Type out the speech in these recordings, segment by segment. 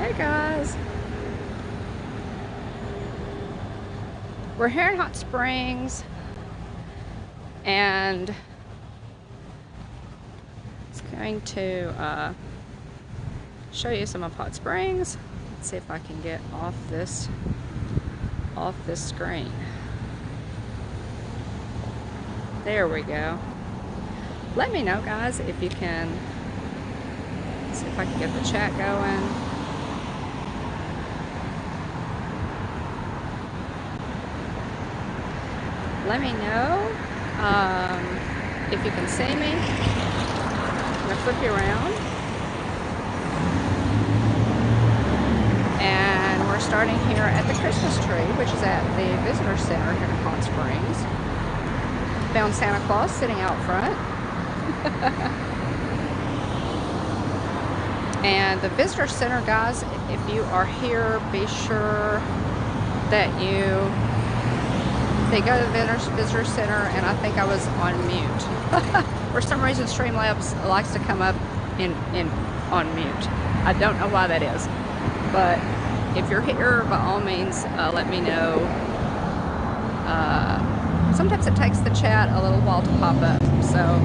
Hey guys, we're here in Hot Springs and it's going to show you some of Hot Springs. Let's see if I can get off this screen. There we go. Let me know, guys, if you can. See if I can get the chat going. Let me know if you can see me. I'm going to flip you around. And we're starting here at the Christmas tree, which is at the Visitor Center here in Hot Springs. Found Santa Claus sitting out front. And the Visitor Center, guys, if you are here, be sure that they go to the Visitor Center, and I think I was on mute. For some reason, Streamlabs likes to come up on mute. I don't know why that is. But if you're here, by all means, let me know. Sometimes it takes the chat a little while to pop up. So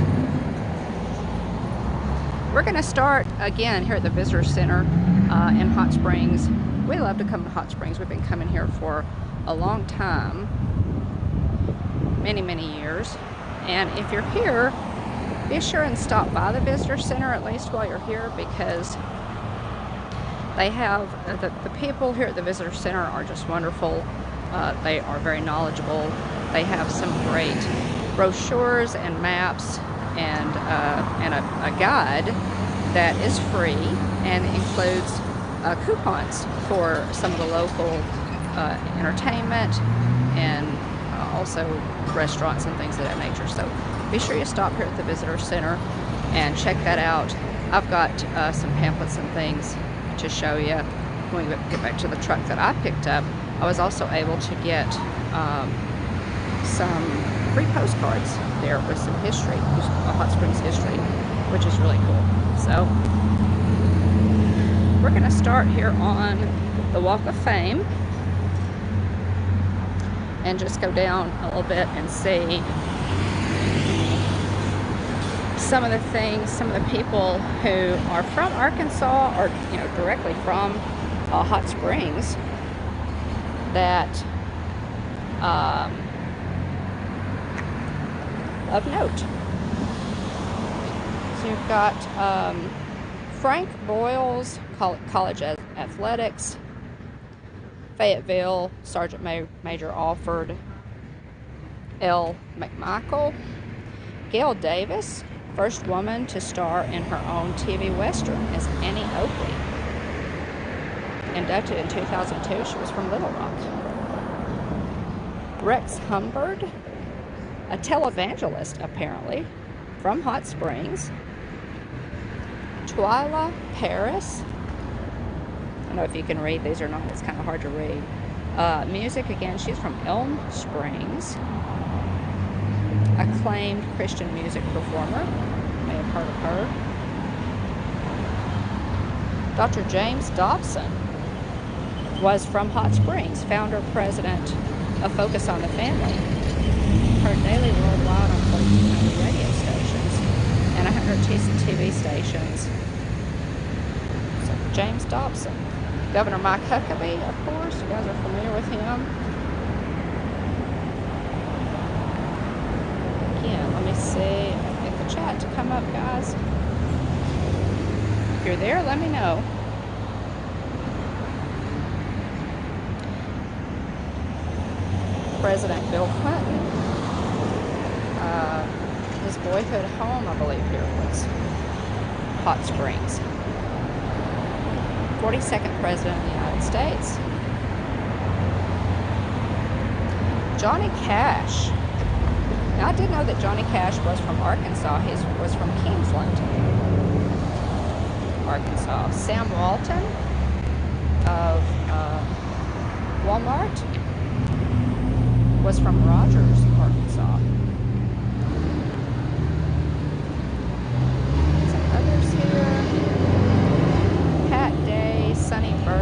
we're going to start again here at the Visitor Center in Hot Springs. We love to come to Hot Springs. We've been coming here for a long time. Many years. And if you're here, be sure and stop by the Visitor Center at least while you're here, because they have the people here at the Visitor Center are just wonderful. They are very knowledgeable. They have some great brochures and maps and a guide that is free and includes coupons for some of the local entertainment and also restaurants and things of that nature. So be sure you stop here at the Visitor Center and check that out. I've got some pamphlets and things to show you when we get back to the truck that I picked up. I was also able to get some free postcards there with some history, Hot Springs history, which is really cool. So we're going to start here on the Walk of Fame and just go down a little bit and see some of the things, some of the people who are from Arkansas or, you know, directly from Hot Springs that of note. So you've got Frank Boyles, College Athletics, Fayetteville, Sergeant Major Alford L. McMichael, Gail Davis, first woman to star in her own TV Western as Annie Oakley. Inducted in 2002, she was from Little Rock. Rex Humbird, a televangelist apparently, from Hot Springs. Twyla Paris, I don't know if you can read these or not, it's kind of hard to read. Music, again, she's from Elm Springs. Acclaimed Christian music performer, may have heard of her. Dr. James Dobson was from Hot Springs, founder, president of Focus on the Family. Heard daily worldwide on 1,400 radio stations and 100 TV stations. So James Dobson. Governor Mike Huckabee, of course, you guys are familiar with him. Again, let me see if I can get the chat to come up, guys. If you're there, let me know. President Bill Clinton. His boyhood home, I believe, here was Hot Springs. 42nd President of the United States. Johnny Cash. Now, I did know that Johnny Cash was from Arkansas. He was from Kingsland, Arkansas. Sam Walton of Walmart was from Rogers, Arkansas. Some others here. Pat Day, Sonny Burke.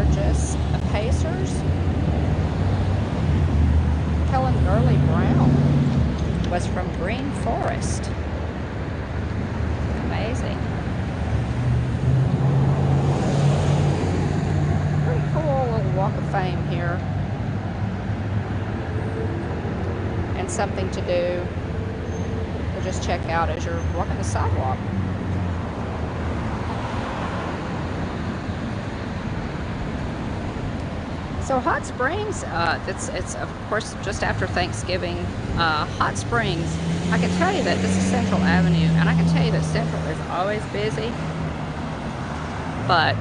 fame here. And something to do to just check out as you're walking the sidewalk. So Hot Springs, it's of course just after Thanksgiving. Hot Springs, I can tell you that this is Central Avenue, and I can tell you that Central is always busy, but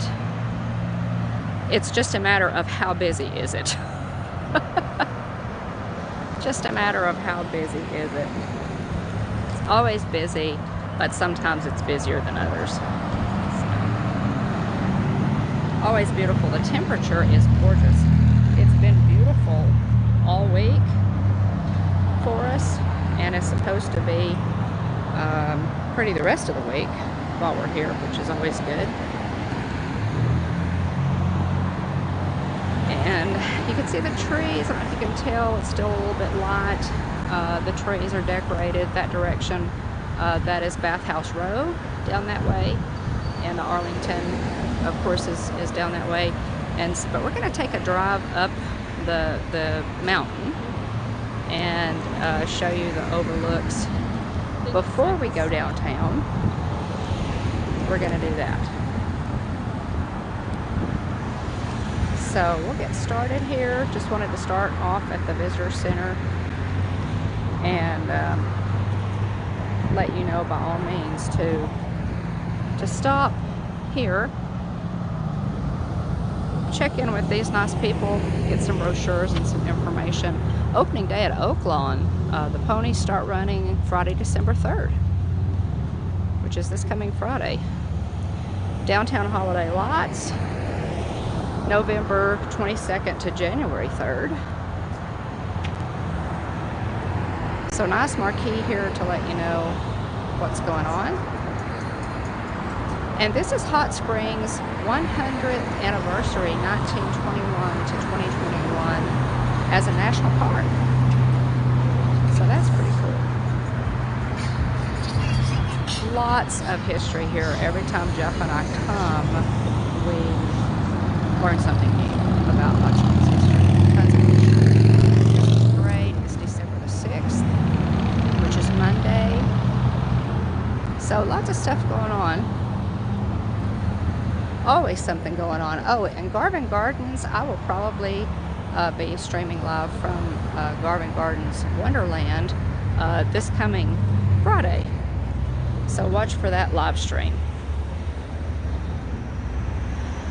it's just a matter of how busy is it. Just a matter of how busy is it. It's always busy, but sometimes it's busier than others. So, always beautiful. The temperature is gorgeous. It's been beautiful all week for us, and it's supposed to be pretty the rest of the week while we're here, which is always good. And you can see the trees. I don't know if you can tell, it's still a little bit light. The trees are decorated that direction. That is Bathhouse Row down that way, and Arlington, of course, is down that way. But we're going to take a drive up the mountain and show you the overlooks before we go downtown. We're going to do that. So we'll get started here. Just wanted to start off at the visitor center and let you know by all means to stop here, check in with these nice people, get some brochures and some information. Opening day at Oaklawn, the ponies start running Friday, December 3rd, which is this coming Friday. Downtown Holiday Lights, November 22nd to January 3rd. So nice marquee here to let you know what's going on. And this is Hot Springs 100th anniversary, 1921 to 2021, as a national park. So that's pretty cool. Lots of history here. Every time Jeff and I come, we learn something new about Hot Springs history. Tons of history. Christmas parade is December the 6th, which is Monday. So lots of stuff going on. Always something going on. Oh, and Garvin Gardens, I will probably be streaming live from Garvin Gardens Wonderland this coming Friday. So watch for that live stream.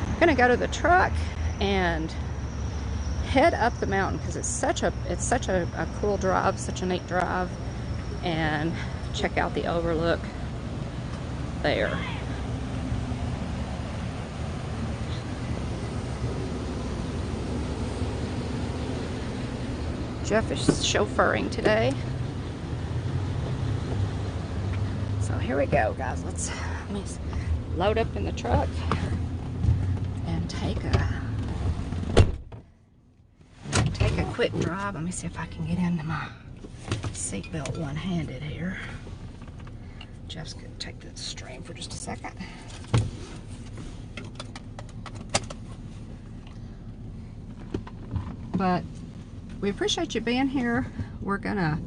I'm gonna go to the truck and head up the mountain because it's such a cool drive, such a neat drive, and check out the overlook there. Jeff is chauffeuring today. So here we go, guys. Let me load up in the truck and take a quick drive. Let me see if I can get into my seatbelt one-handed here. Jeff's gonna take the stream for just a second. But we appreciate you being here. We're gonna,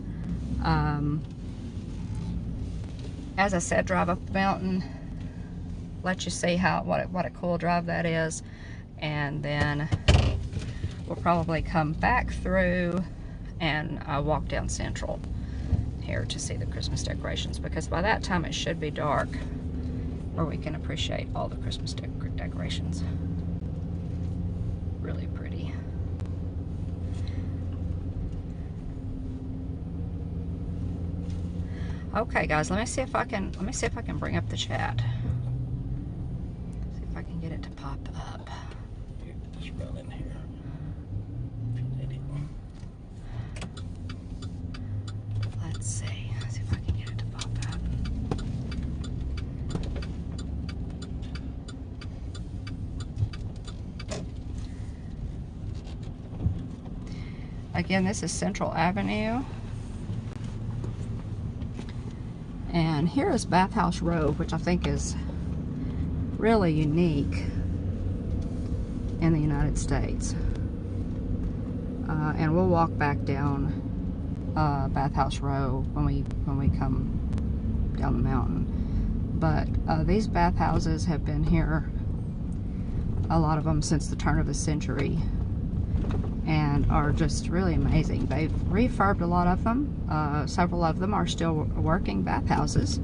as I said, drive up the mountain, let you see what a cool drive that is, and then we'll probably come back through and walk down Central here to see the Christmas decorations, because by that time it should be dark, where we can appreciate all the Christmas decorations. Really pretty. Okay, guys, let me see if I can bring up the chat. See if I can get it to pop up. Just run in here. Let's see. Let's see if I can get it to pop up. Again, this is Central Avenue. And here is Bathhouse Row, which I think is really unique in the United States. and we'll walk back down Bathhouse Row when we come down the mountain. But these bathhouses have been here, a lot of them, since the turn of the century, and are just really amazing. They've refurbed a lot of them. Several of them are still working bathhouses.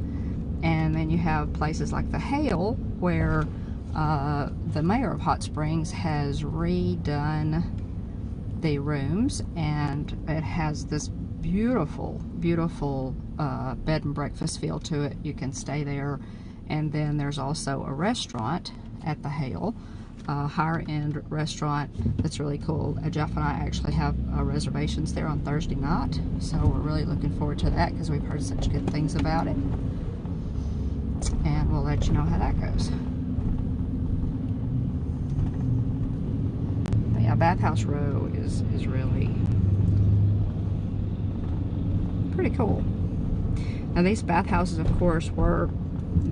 And then you have places like the Hale, where the mayor of Hot Springs has redone the rooms, and it has this beautiful, beautiful bed and breakfast feel to it. You can stay there. And then there's also a restaurant at the Hale, a higher end restaurant that's really cool. Jeff and I actually have reservations there on Thursday night, so we're really looking forward to that because we've heard such good things about it. And we'll let you know how that goes. But yeah, Bathhouse Row is really pretty cool. Now these bathhouses, of course, were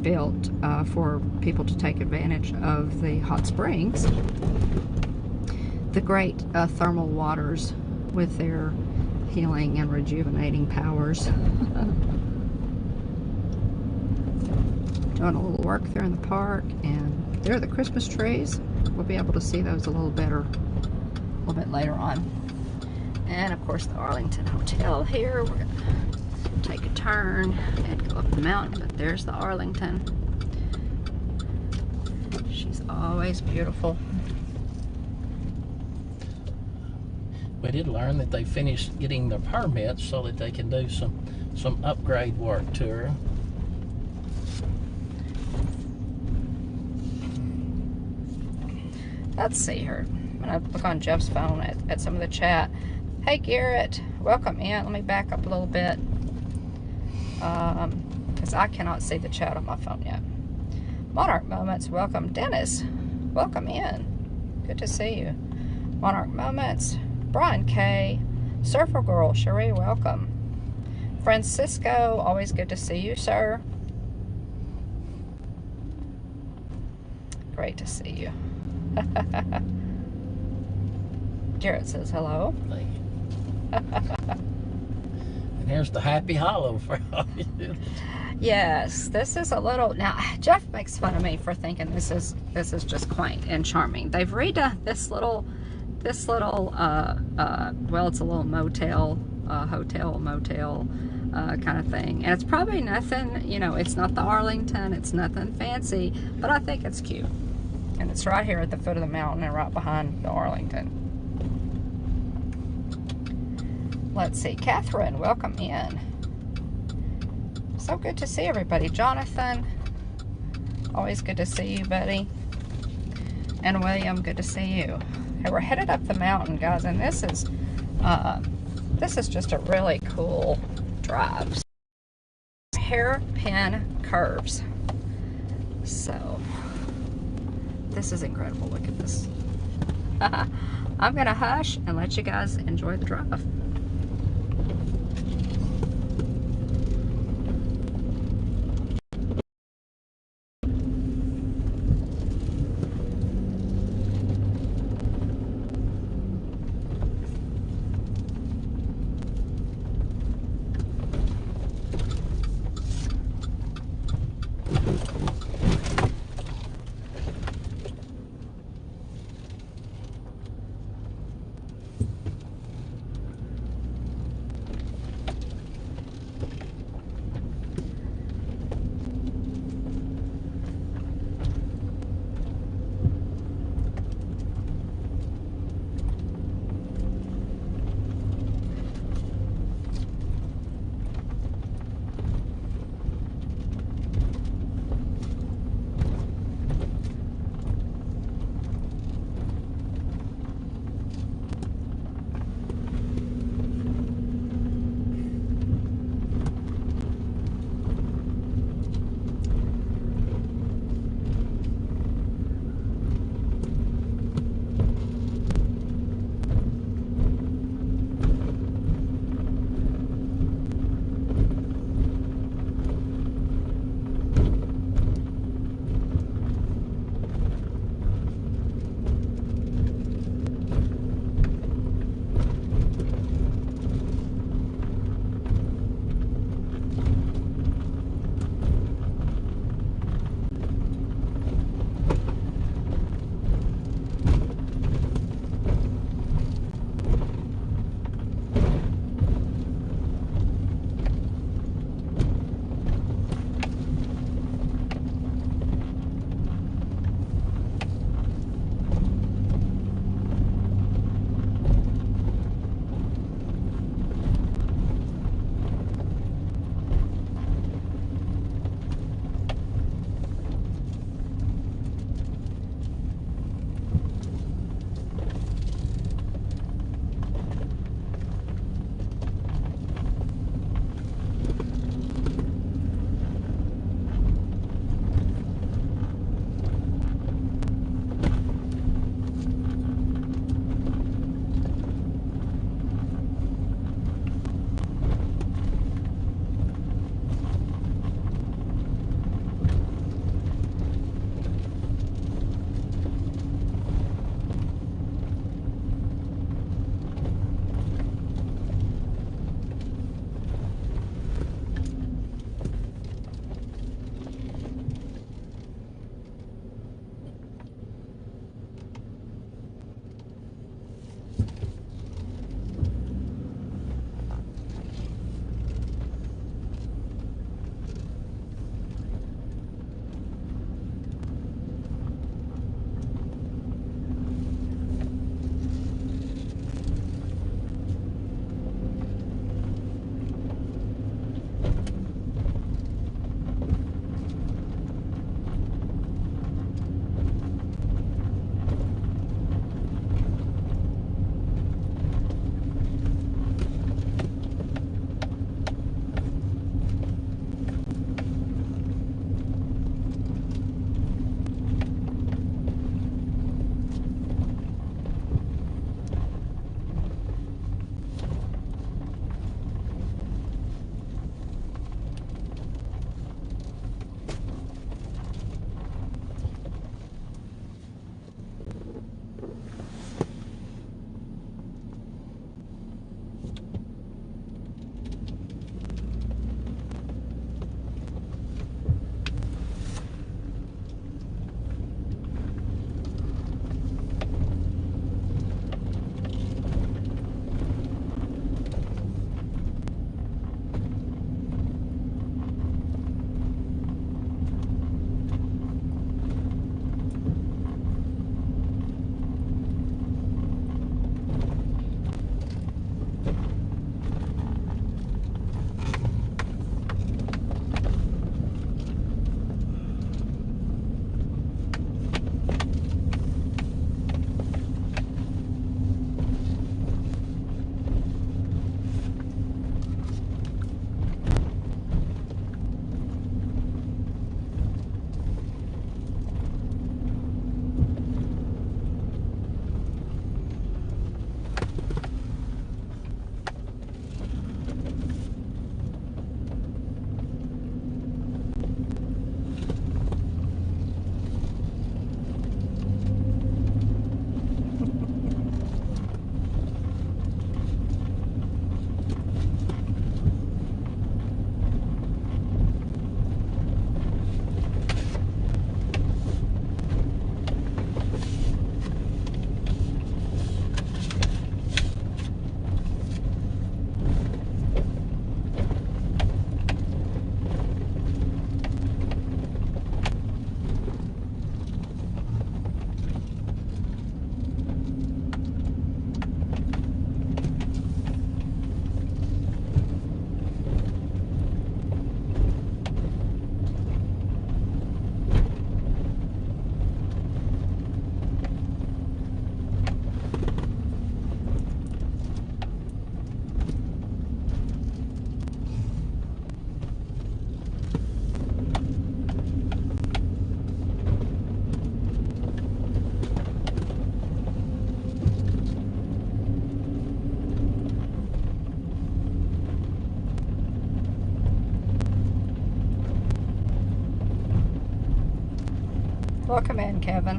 built for people to take advantage of the hot springs, the great thermal waters with their healing and rejuvenating powers. Doing a little work there in the park, and there are the Christmas trees. We'll be able to see those a little bit later on. And of course the Arlington Hotel here. We're gonna take a turn and go up the mountain, but there's the Arlington. She's always beautiful. We did learn that they finished getting their permits so that they can do some upgrade work to her. Let's see her. I'm gonna look on Jeff's phone at some of the chat. Hey Garrett, welcome in. Let me back up a little bit, because I cannot see the chat on my phone yet. Monarch Moments, welcome. Dennis, welcome in. Good to see you. Monarch Moments, Brian K, Surfer Girl, Cherie, welcome. Francisco, always good to see you, sir. Great to see you. Garrett says hello. Thank you. And here's the Happy Hollow for all you. Yes, this is a little. Now Jeff makes fun of me for thinking this is just quaint and charming. They've redone this little well, it's a little motel, hotel motel kind of thing, and it's probably nothing, you know, it's not the Arlington, it's nothing fancy, but I think it's cute. And it's right here at the foot of the mountain and right behind the Arlington. Let's see. Catherine, welcome in. So good to see everybody. Jonathan, always good to see you, buddy. And William, good to see you. Okay, we're headed up the mountain, guys, and this is just a really cool drive. Hairpin curves. So this is incredible. Look at this. I'm gonna hush and let you guys enjoy the drive. Welcome in, Kevin.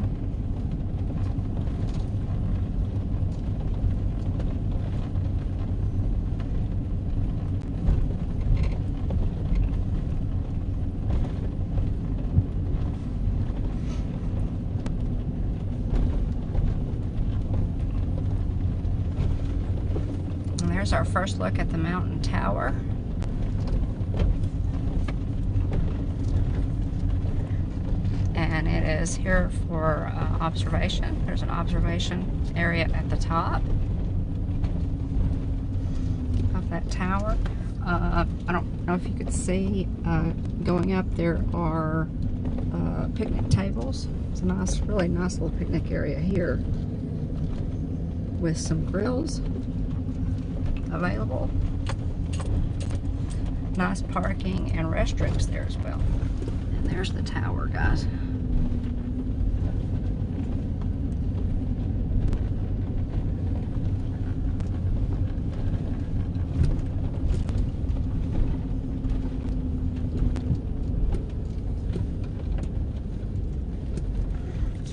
And there's our first look at the mountain tower. And it is here for observation. There's an observation area at the top of that tower. I don't know if you could see going up, there are picnic tables. It's a nice, really nice little picnic area here with some grills available. Nice parking and restrooms there as well. And there's the tower, guys.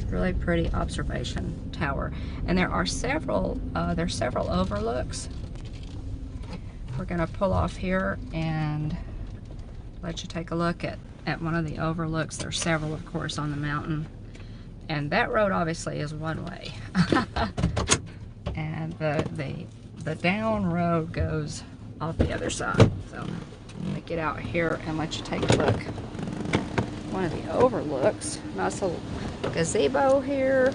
Really pretty observation tower, and there are several overlooks. We're gonna pull off here and let you take a look at one of the overlooks. There's several, of course, on the mountain, and that road obviously is one way. And the down road goes off the other side. So I'm gonna get out here and let you take a look. One of the overlooks. Nice little gazebo here.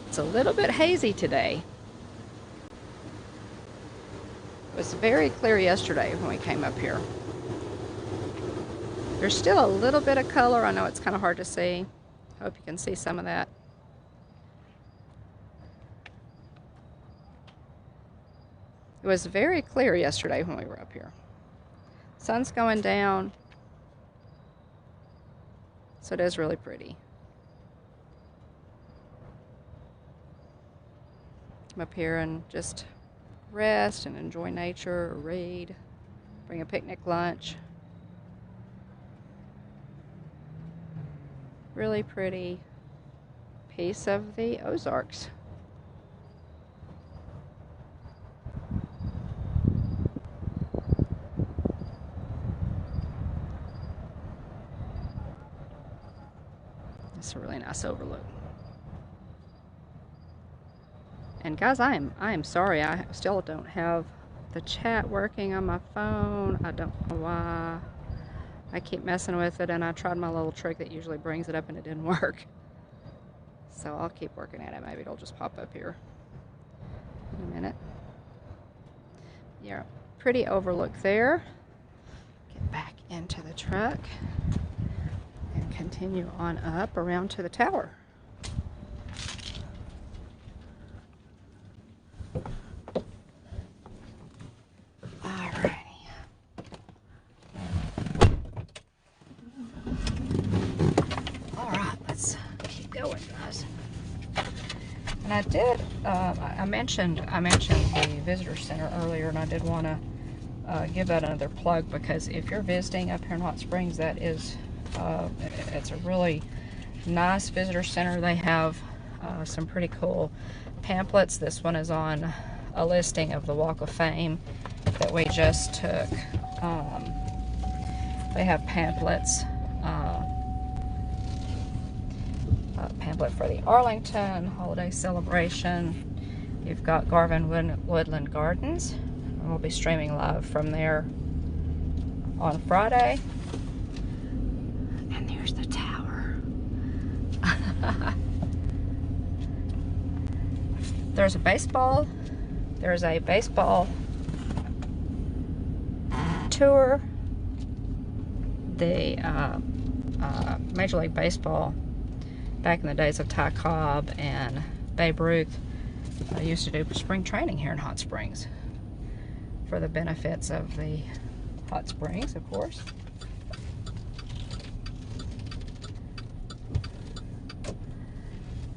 It's a little bit hazy today. It was very clear yesterday when we came up here. There's still a little bit of color. I know it's kind of hard to see. I hope you can see some of that. It was very clear yesterday when we were up here. Sun's going down, so it is really pretty. Come up here and just rest and enjoy nature, or read, bring a picnic lunch. Really pretty piece of the Ozarks. It's a really nice overlook. And guys, I am sorry, I still don't have the chat working on my phone. I don't know why. I keep messing with it, and I tried my little trick that usually brings it up and it didn't work. So I'll keep working at it. Maybe it'll just pop up here in a minute. Yeah, pretty overlook there. Get back into the truck and continue on up around to the tower. Alrighty. Alright, let's keep going, guys. And I did, I mentioned the visitor center earlier, and I did want to give that another plug, because if you're visiting up here in Hot Springs, that is it's a really nice visitor center. They have some pretty cool pamphlets. This one is on a listing of the Walk of Fame that we just took. They have pamphlets. Pamphlet for the Arlington holiday celebration. You've got Garvin Woodland Gardens. We'll be streaming live from there on Friday. And there's the tower. There's a baseball tour. The Major League Baseball, back in the days of Ty Cobb and Babe Ruth, used to do spring training here in Hot Springs for the benefits of the hot springs, of course.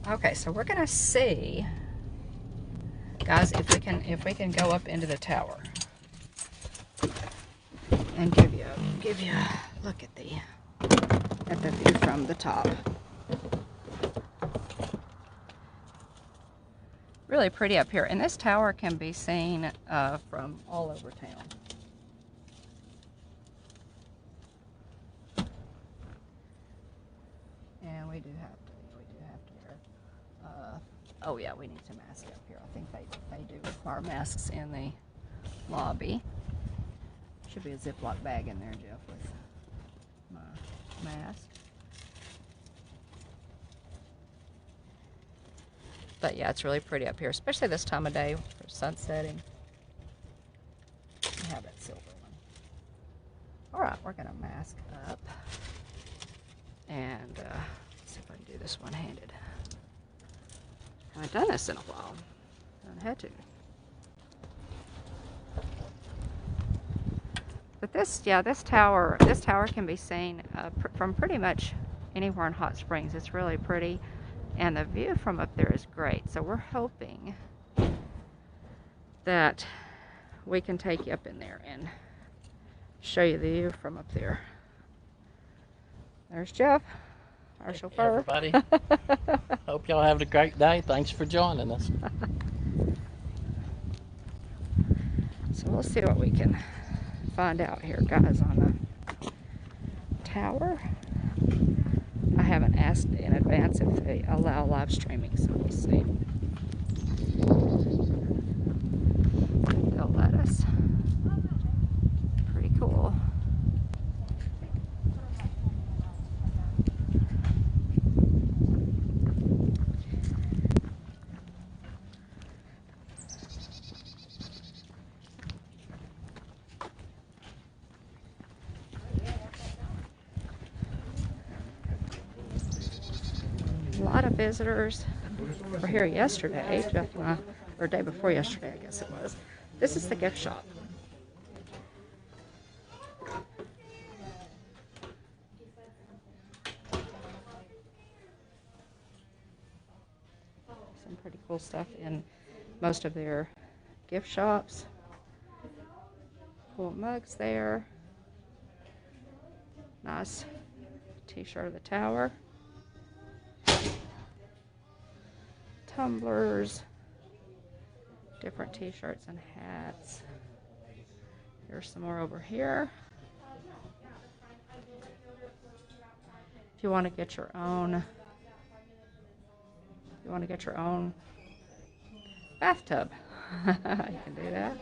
Okay, so we're gonna see, guys, if we can go up into the tower and give you look at the view from the top. Really pretty up here, and this tower can be seen from all over town. And we do have to wear. Oh yeah, we need to mask up here. I think they do require masks in the lobby. Should be a Ziploc bag in there, Jeff, with my mask. But yeah, it's really pretty up here, especially this time of day for sunsetting. We have that silver one. All right, we're gonna mask up. And let's see if I can do this one-handed. I haven't done this in a while. I haven't had to. But this tower can be seen from pretty much anywhere in Hot Springs. It's really pretty, and the view from up there is great. So we're hoping that we can take you up in there and show you the view from up there. There's Jeff, our chauffeur. Hey, everybody. Hope y'all having a great day. Thanks for joining us. So we'll see what we can find out here, guys, on the tower. I haven't asked in advance if they allow live streaming, so we'll see. They'll let us. Pretty cool. A lot of visitors were here yesterday, Jeff and I, or day before yesterday, I guess it was. This is the gift shop. Some pretty cool stuff in most of their gift shops. Cool mugs there. Nice t-shirt of the tower. Tumblers, different t-shirts and hats. Here's some more over here. If you want to get your own, bathtub, you can do that.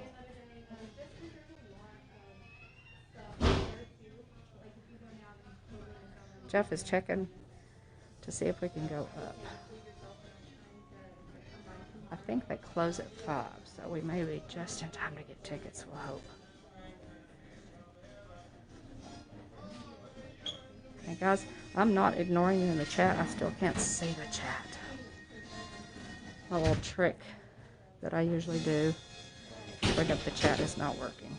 Jeff is checking to see if we can go up. I think they close at 5, so we may be just in time to get tickets, we'll hope. Okay, guys, I'm not ignoring you in the chat. I still can't see the chat. My little trick that I usually do to bring up the chat is not working.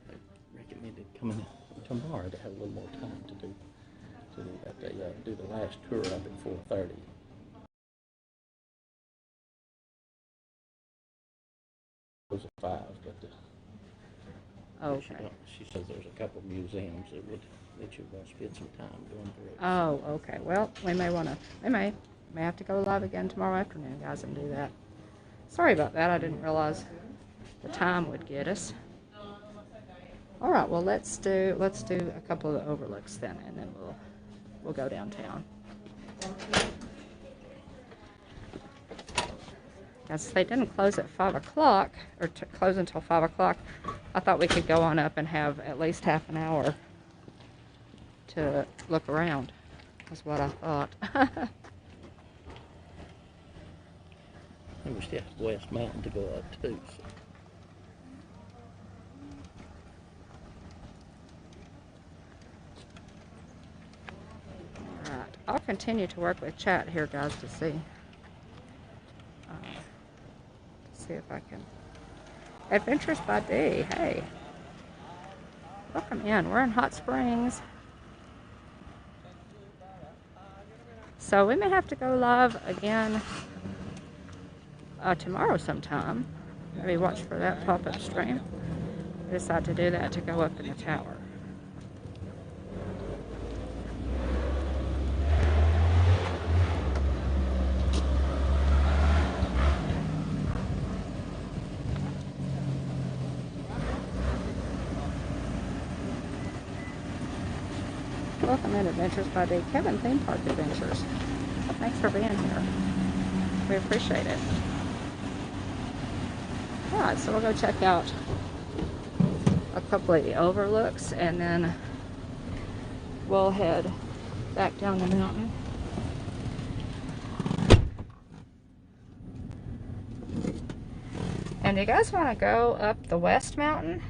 They recommended coming tomorrow to have a little more time to do that. They do the last tour up at 4:30. Those are 5, but Okay. she says there's a couple museums that you want to spend some time going through. Oh, okay. Well, we may have to go live again tomorrow afternoon, guys, and do that. Sorry about that. I didn't realize the time would get us. All right. Well, let's do a couple of the overlooks then, and then we'll go downtown. As they didn't close at 5 o'clock, or close until 5 o'clock, I thought we could go on up and have at least half an hour to look around. That's what I thought. I think we still have West Mountain to go up too. So. All right. I'll continue to work with chat here, guys, to see. See if I can. Adventures by Day. Hey, welcome in. We're in Hot Springs, so we may have to go live again tomorrow sometime. Maybe watch for that pop-up stream. I decide to do that to go up in the tower. Welcome in Adventures by Dave Kevin, Theme Park Adventures. Thanks for being here. We appreciate it. Alright, so we'll go check out a couple of the overlooks and then we'll head back down the mountain. And you guys want to go up the West Mountain?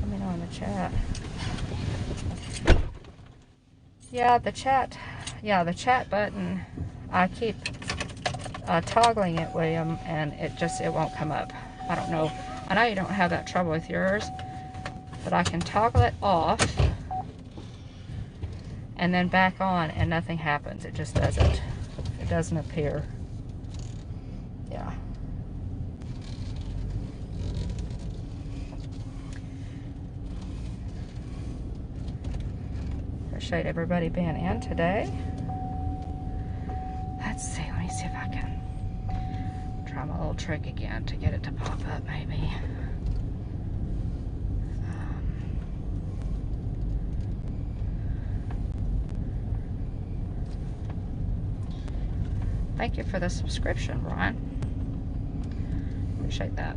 Let me know in the chat. Yeah, the chat button, I keep toggling it, William, and it won't come up. I don't know. I know you don't have that trouble with yours, but I can toggle it off and then back on and nothing happens. It just doesn't. It doesn't appear. Yeah. Appreciate everybody being in today. Let's see. Let me see if I can try my little trick again to get it to pop up, maybe. Thank you for the subscription, Ron. Appreciate that.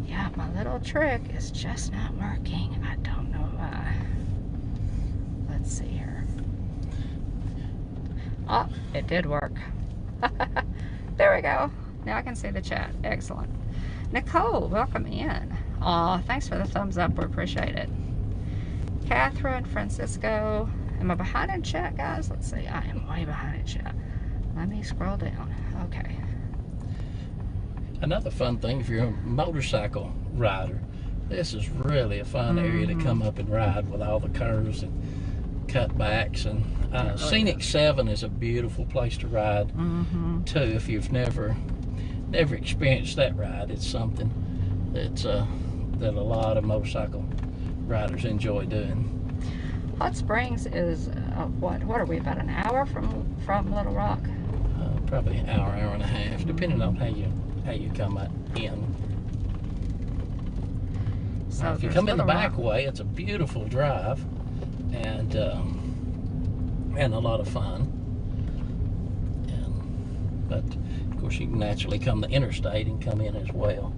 Yeah, my little trick is just not working. I don't know why. Let's see here. Oh, it did work. There we go. Now I can see the chat. Excellent. Nicole, welcome in. Aw, thanks for the thumbs up. We appreciate it. Catherine, Francisco. Am I behind in chat, guys? Let's see. I am way behind in chat. Let me scroll down. Okay. Another fun thing, if you're a motorcycle rider, this is really a fun area to come up and ride with all the curves and cutbacks. And Scenic 7 is a beautiful place to ride too. If you've never experienced that ride, it's something that's that a lot of motorcycle riders enjoy doing. Hot Springs is what are we, about an hour from Little Rock? Probably an hour and a half, depending on how you come in. So if you come in the back way, it's a beautiful drive and a lot of fun. But of course, you can naturally come the interstate and come in as well.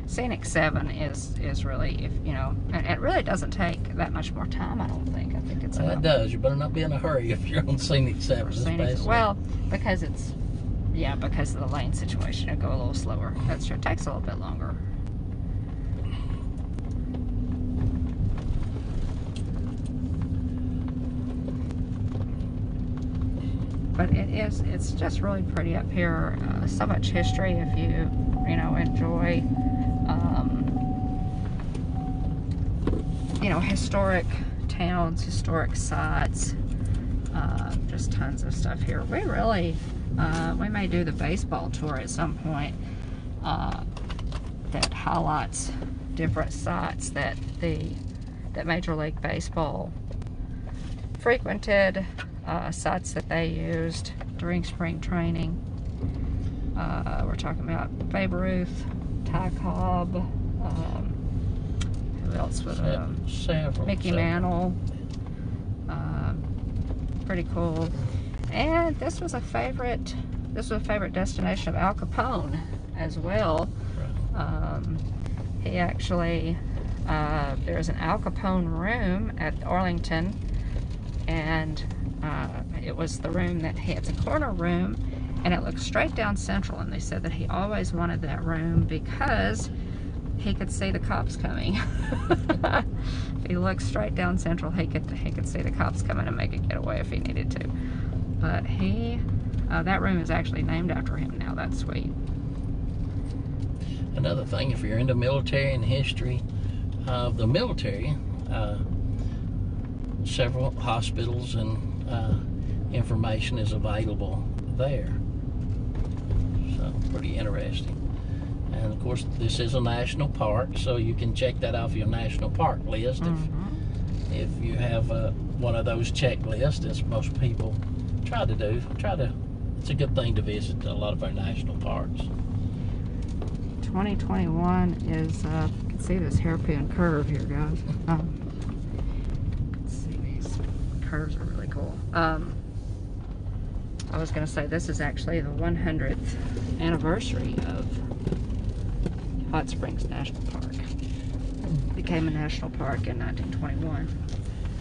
Scenic 7 is really, if you know, and it really doesn't take that much more time, I don't think. I think it's it does. You better not be in a hurry if you're on Scenic 7. Well, because it's, yeah, because of the lane situation, it'll go a little slower. That's true. It takes a little bit longer. But it's just really pretty up here. So much history if you enjoy historic towns, historic sites, just tons of stuff here. We really we may do the baseball tour at some point that highlights different sites that Major League Baseball frequented, sites that they used during spring training. We're talking about Babe Ruth, Ty Cobb, who else was Mickey Mantle. Pretty cool. And this was a favorite destination of Al Capone as well. He actually there's an Al Capone room at Arlington, and it was the room that it's a corner room, and it looks straight down Central, and they said that he always wanted that room because he could see the cops coming. If he looked straight down Central, he could see the cops coming and make a getaway if he needed to. But that room is actually named after him now. That's sweet. Another thing, if you're into military and history of the military, several hospitals and information is available there. So pretty interesting. And of course, this is a national park, so you can check that off your national park list if you have one of those checklists, as most people try to do. It's a good thing to visit a lot of our national parks. 2021 is, you can see this hairpin curve here, guys. Let's see, these curves are really cool. I was going to say this is actually the 100th anniversary of Hot Springs National Park. It became a national park in 1921.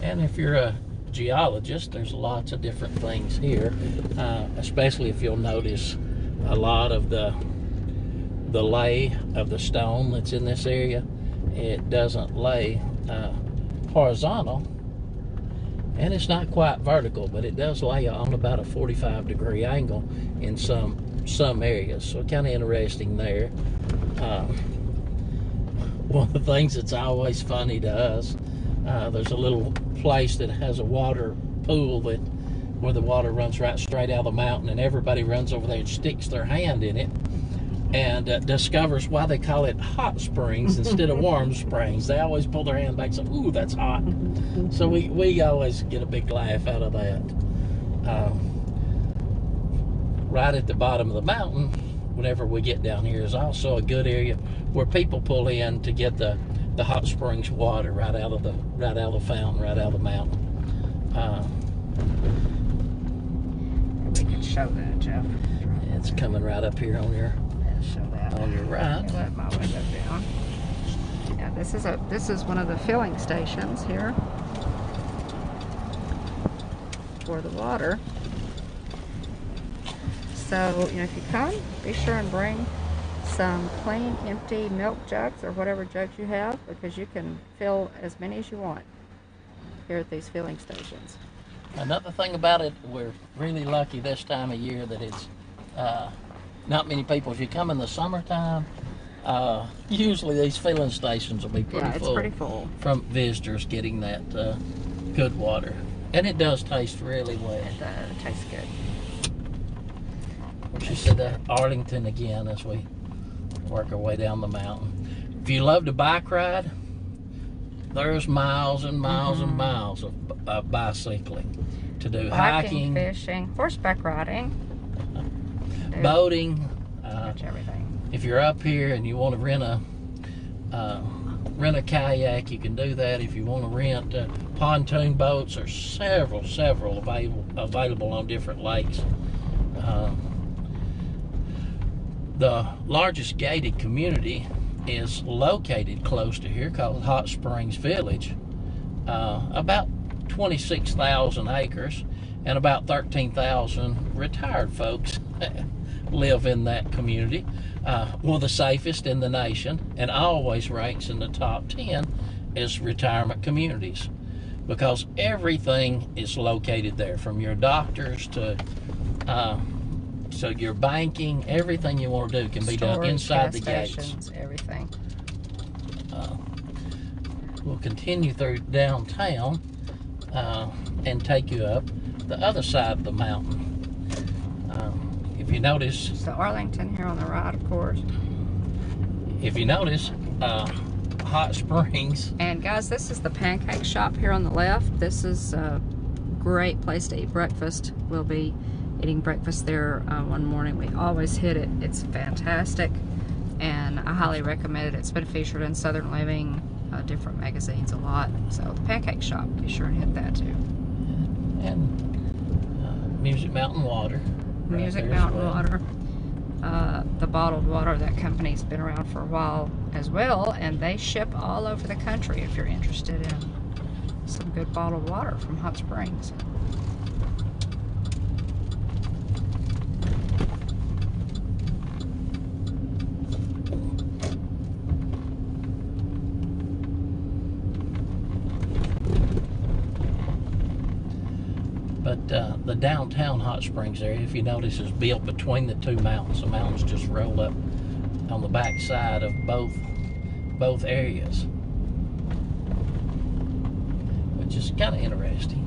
And if you're a geologist, there's lots of different things here, especially if you'll notice a lot of the lay of the stone that's in this area. It doesn't lay horizontal, and it's not quite vertical, but it does lay on about a 45-degree angle in some areas, so kind of interesting there. One of the things that's always funny to us, there's a little place that has a water pool where the water runs right straight out of the mountain, and everybody runs over there and sticks their hand in it and discovers why they call it hot springs instead of warm springs. They always pull their hand back and say, ooh, that's hot. So we always get a big laugh out of that. Right at the bottom of the mountain, whenever we get down here, is also a good area where people pull in to get the hot springs water right out of the fountain, right out of the mountain. We can show that, Jeff. It's coming right up here on your right. Let my window down. Yeah, this is one of the filling stations here for the water. So, you know, if you come, be sure and bring some clean, empty milk jugs or whatever jugs you have, because you can fill as many as you want here at these filling stations. Another thing about it, we're really lucky this time of year that it's not many people. If you come in the summertime, usually these filling stations will be pretty full. It's pretty full from visitors getting that good water, and it does taste really well. It tastes good. She said Arlington again as we work our way down the mountain. If you love to bike ride, there's miles and miles and miles of bicycling to do. Hiking, fishing, horseback riding, boating, much everything. If you're up here and you want to rent a kayak, you can do that. If you want to rent pontoon boats, there's several available on different lakes. The largest gated community is located close to here, called Hot Springs Village. About 26,000 acres, and about 13,000 retired folks live in that community. One of the safest in the nation, and always ranks in the top 10 as retirement communities, because everything is located there, from your doctors to so your banking. Everything you want to do can be done inside the gates. Everything. We'll continue through downtown and take you up the other side of the mountain. If you notice, it's the Arlington here on the right, of course. If you notice, Hot Springs. And guys, this is the pancake shop here on the left. This is a great place to eat breakfast. We'll be eating breakfast there one morning. We always hit it. It's fantastic, and I highly recommend it. It's been featured in Southern Living, different magazines a lot. So the pancake shop, be sure and hit that too. And Music Mountain Water. Music Mountain Water. The bottled water, that company's been around for a while as well, and they ship all over the country if you're interested in some good bottled water from Hot Springs. But the downtown Hot Springs area, if you notice, is built between the two mountains. The mountains just roll up on the back side of both areas, which is kind of interesting.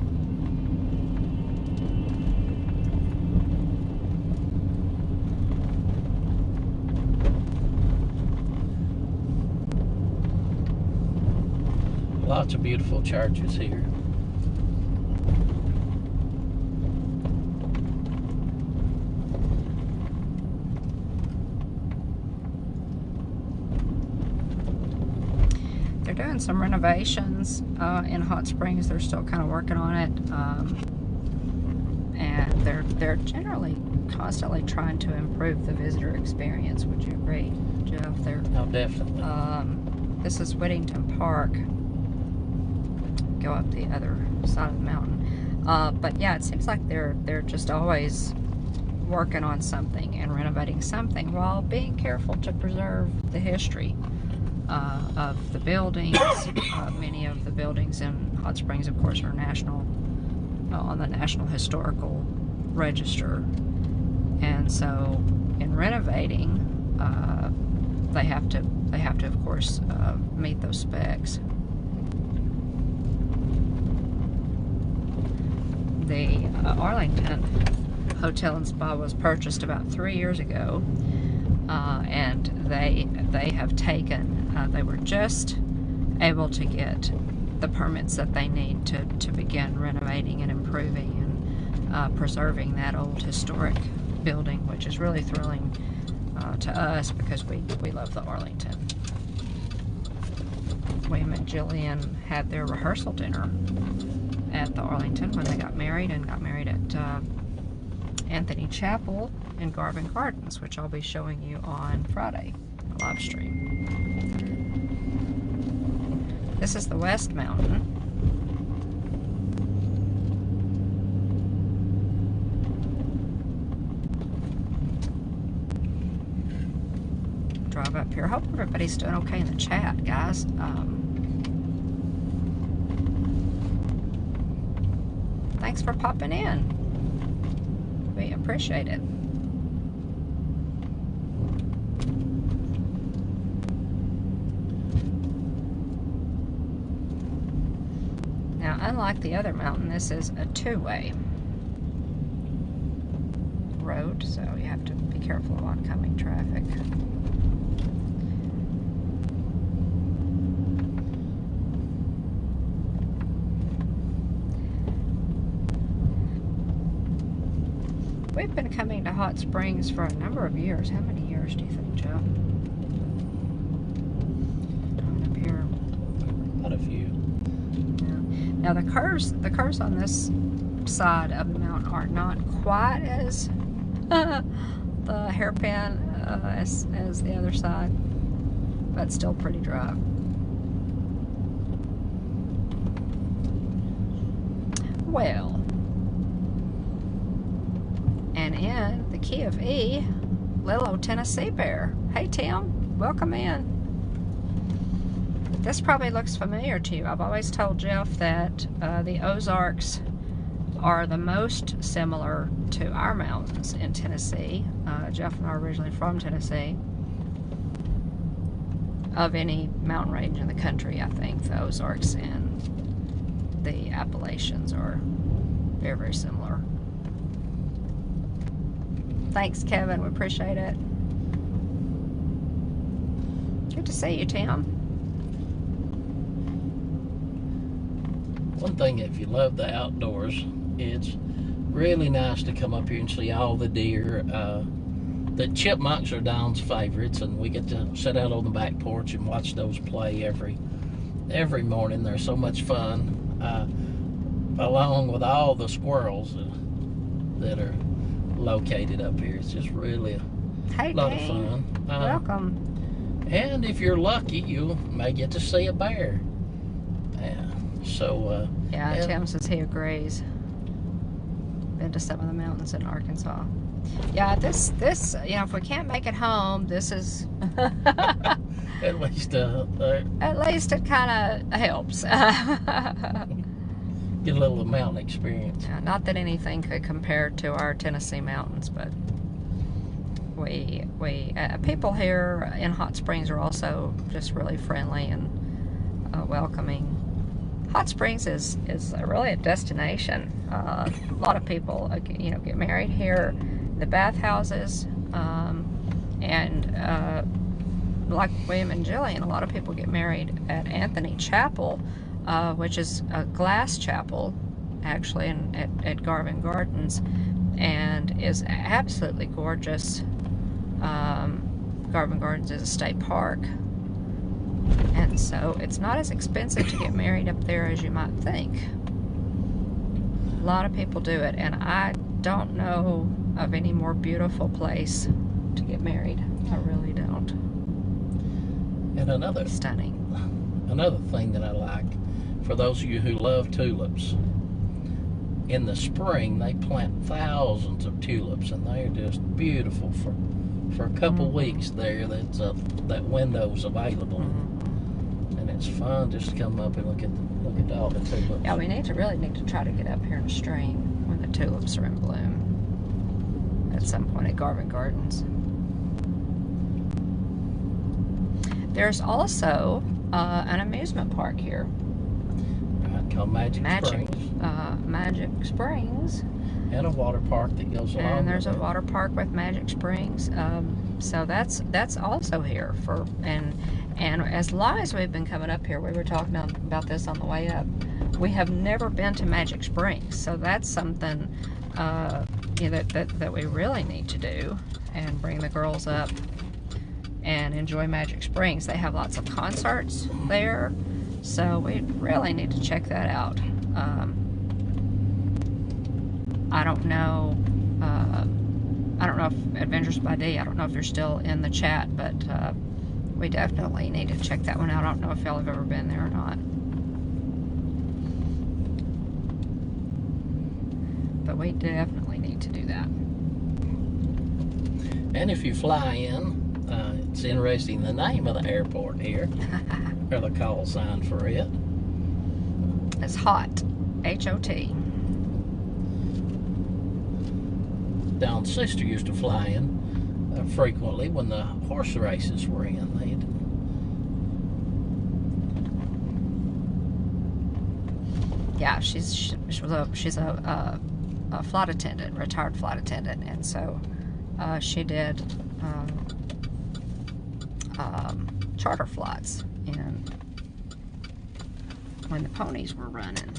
Lots of beautiful churches here. doing some renovations in Hot Springs. They're still kind of working on it, and they're generally constantly trying to improve the visitor experience. Would you agree, Jeff? Oh, definitely. This is Whittington Park. Go up the other side of the mountain. But yeah, it seems like they're just always working on something and renovating something while being careful to preserve the history of the buildings. Many of the buildings in Hot Springs, of course, are on the National Historical Register, and so in renovating, they have to, of course, meet those specs. The Arlington Hotel and Spa was purchased about 3 years ago, and they have taken, they were just able to get the permits that they need to begin renovating and improving and preserving that old historic building, which is really thrilling to us because we love the Arlington. William and Jillian had their rehearsal dinner at the Arlington when they got married, and got married at Anthony Chapel in Garvin Gardens, which I'll be showing you on Friday, a live stream. This is the West Mountain. Drive up here. I hope everybody's doing okay in the chat, guys. Thanks for popping in. We appreciate it. Now, unlike the other mountain, this is a two-way road, so you have to be careful of oncoming traffic. We've been coming to Hot Springs for a number of years. How many years do you think, Joe? Up here. Quite a few. Yeah. Now the curves on this side of the mountain are not quite as the hairpin as the other side, but still pretty dry. Well. And in the key of E, little old Tennessee bear. Hey Tim, welcome in. This probably looks familiar to you. I've always told Jeff that the Ozarks are the most similar to our mountains in Tennessee. Jeff and I are originally from Tennessee. Of any mountain range in the country, I think the Ozarks and the Appalachians are very, very similar. Thanks, Kevin. We appreciate it. Good to see you, Tim. One thing, if you love the outdoors, it's really nice to come up here and see all the deer. The chipmunks are Don's favorites, and we get to sit out on the back porch and watch those play every morning. They're so much fun, along with all the squirrels that are located up here. It's just really a lot of fun. Welcome. And if you're lucky, you may get to see a bear. Yeah, Tim says he agrees. Been to some of the mountains in Arkansas. Yeah, this, if we can't make it home, this is at least it kind of helps. Get a little mountain experience. Yeah, not that anything could compare to our Tennessee mountains, but we people here in Hot Springs are also just really friendly and welcoming. Hot Springs is really a destination. A lot of people, get married here. The bathhouses, and like William and Jillian, a lot of people get married at Anthony Chapel, which is a glass chapel, actually, at Garvin Gardens, and is absolutely gorgeous. Garvin Gardens is a state park, And so it's not as expensive to get married up there as you might think. A lot of people do it, and I don't know of any more beautiful place to get married. I really don't. And another Stunning. Another thing that I like, for those of you who love tulips, in the spring they plant thousands of tulips, and they're just beautiful for a couple weeks there. That window's available, and it's fun just to come up and look at all the tulips. Yeah, we really need to try to get up here in the spring when the tulips are in bloom at some point at Garvin Gardens. There's also an amusement park here. Right, called Magic Springs. Magic Springs. And a water park that goes along. And there's a water park with Magic Springs. So that's also here and as long as we've been coming up here, we were talking about this on the way up. We have never been to Magic Springs, so that's something that we really need to do and bring the girls up and enjoy Magic Springs. They have lots of concerts there, so we really need to check that out. I don't know if Adventures by D, I don't know if you're still in the chat, but we definitely need to check that one out. I don't know if y'all have ever been there or not. But we definitely need to do that. And if you fly in, it's interesting, the name of the airport here, or the call sign for it. It's HOT, H-O-T. Don's sister used to fly in frequently when the horse races were in. Yeah, she's a flight attendant, retired flight attendant, and so she did charter flights when the ponies were running.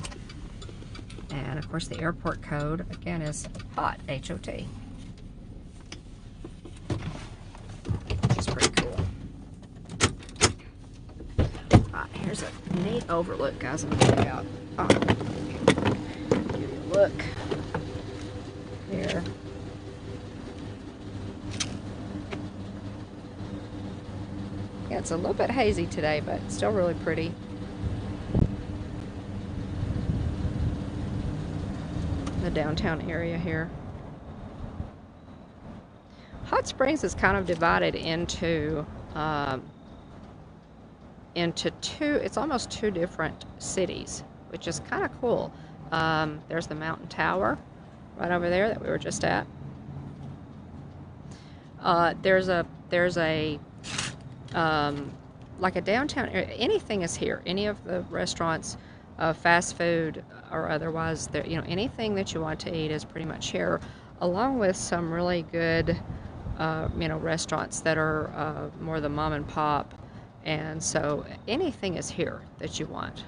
And of course the airport code again is HOT, H-O-T. Which is pretty cool. Alright, here's a neat overlook, guys. I'm gonna check out. Give you a look here. Yeah, it's a little bit hazy today, but still really pretty. The downtown area here. Hot Springs is kind of divided into it's almost two different cities, which is kind of cool. There's the Mountain Tower right over there that we were just at. There's a like a downtown area. Anything is here. Any of the restaurants, fast food or otherwise, there, anything that you want to eat is pretty much here, along with some really good restaurants that are more the mom and pop, and so anything is here that you want.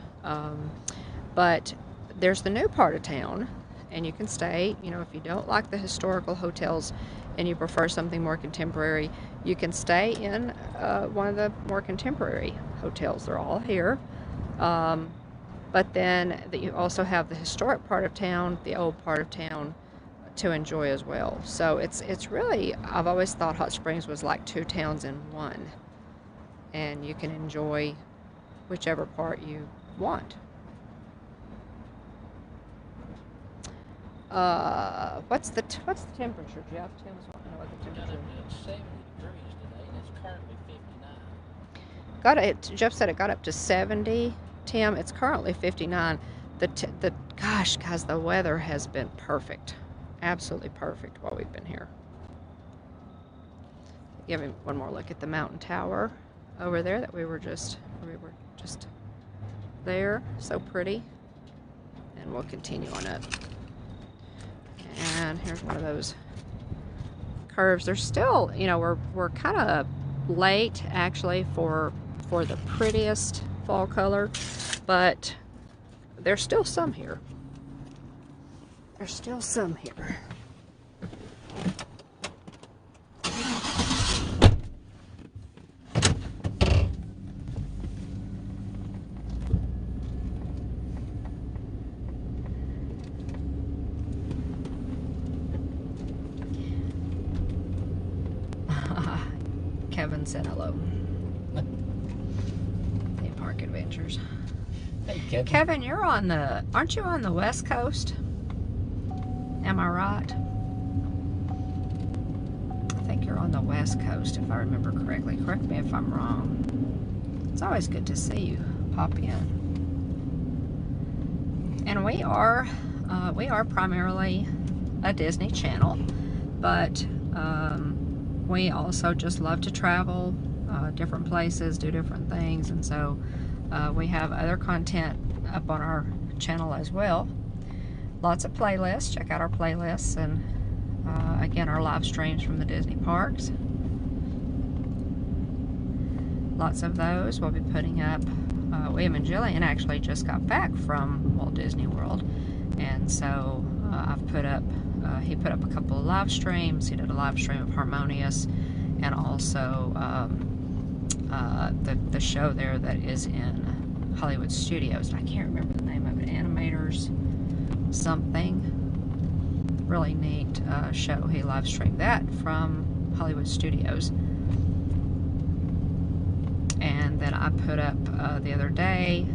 But there's the new part of town, and you can stay, if you don't like the historical hotels and you prefer something more contemporary, you can stay in one of the more contemporary hotels. They're all here. But then you also have the historic part of town, the old part of town, to enjoy as well. So it's really, I've always thought Hot Springs was like two towns in one, and you can enjoy whichever part you want. What's the temperature, Jeff? Tim was wanting to know what the temperature is. It's 70 degrees today, and it's currently 59. Jeff said it got up to 70. Tim, it's currently 59. Gosh, guys, the weather has been perfect. Absolutely perfect while we've been here. Give me one more look at the Mountain Tower over there that we were just there. So pretty. And we'll continue on up. And here's one of those curves. They're still, we're kind of late actually for the prettiest fall color, but there's still some here. There's still some here. Kevin said hello. Theme Park Adventures. Hey, Kevin. Kevin, aren't you on the West Coast? Am I right? I think you're on the West Coast, if I remember correctly. Correct me if I'm wrong. It's always good to see you pop in. And we are primarily a Disney channel, but we also just love to travel different places, do different things, and so we have other content up on our channel as well. Lots of playlists. Check out our playlists, and again, our live streams from the Disney parks. Lots of those we'll be putting up. William and Jillian actually just got back from Walt Disney World, and so I've put up, he put up a couple of live streams. He did a live stream of Harmonious, and also the show there that is in Hollywood Studios. I can't remember the name of it. Animators something. Really neat show. He live streamed that from Hollywood Studios. And then I put up the other day,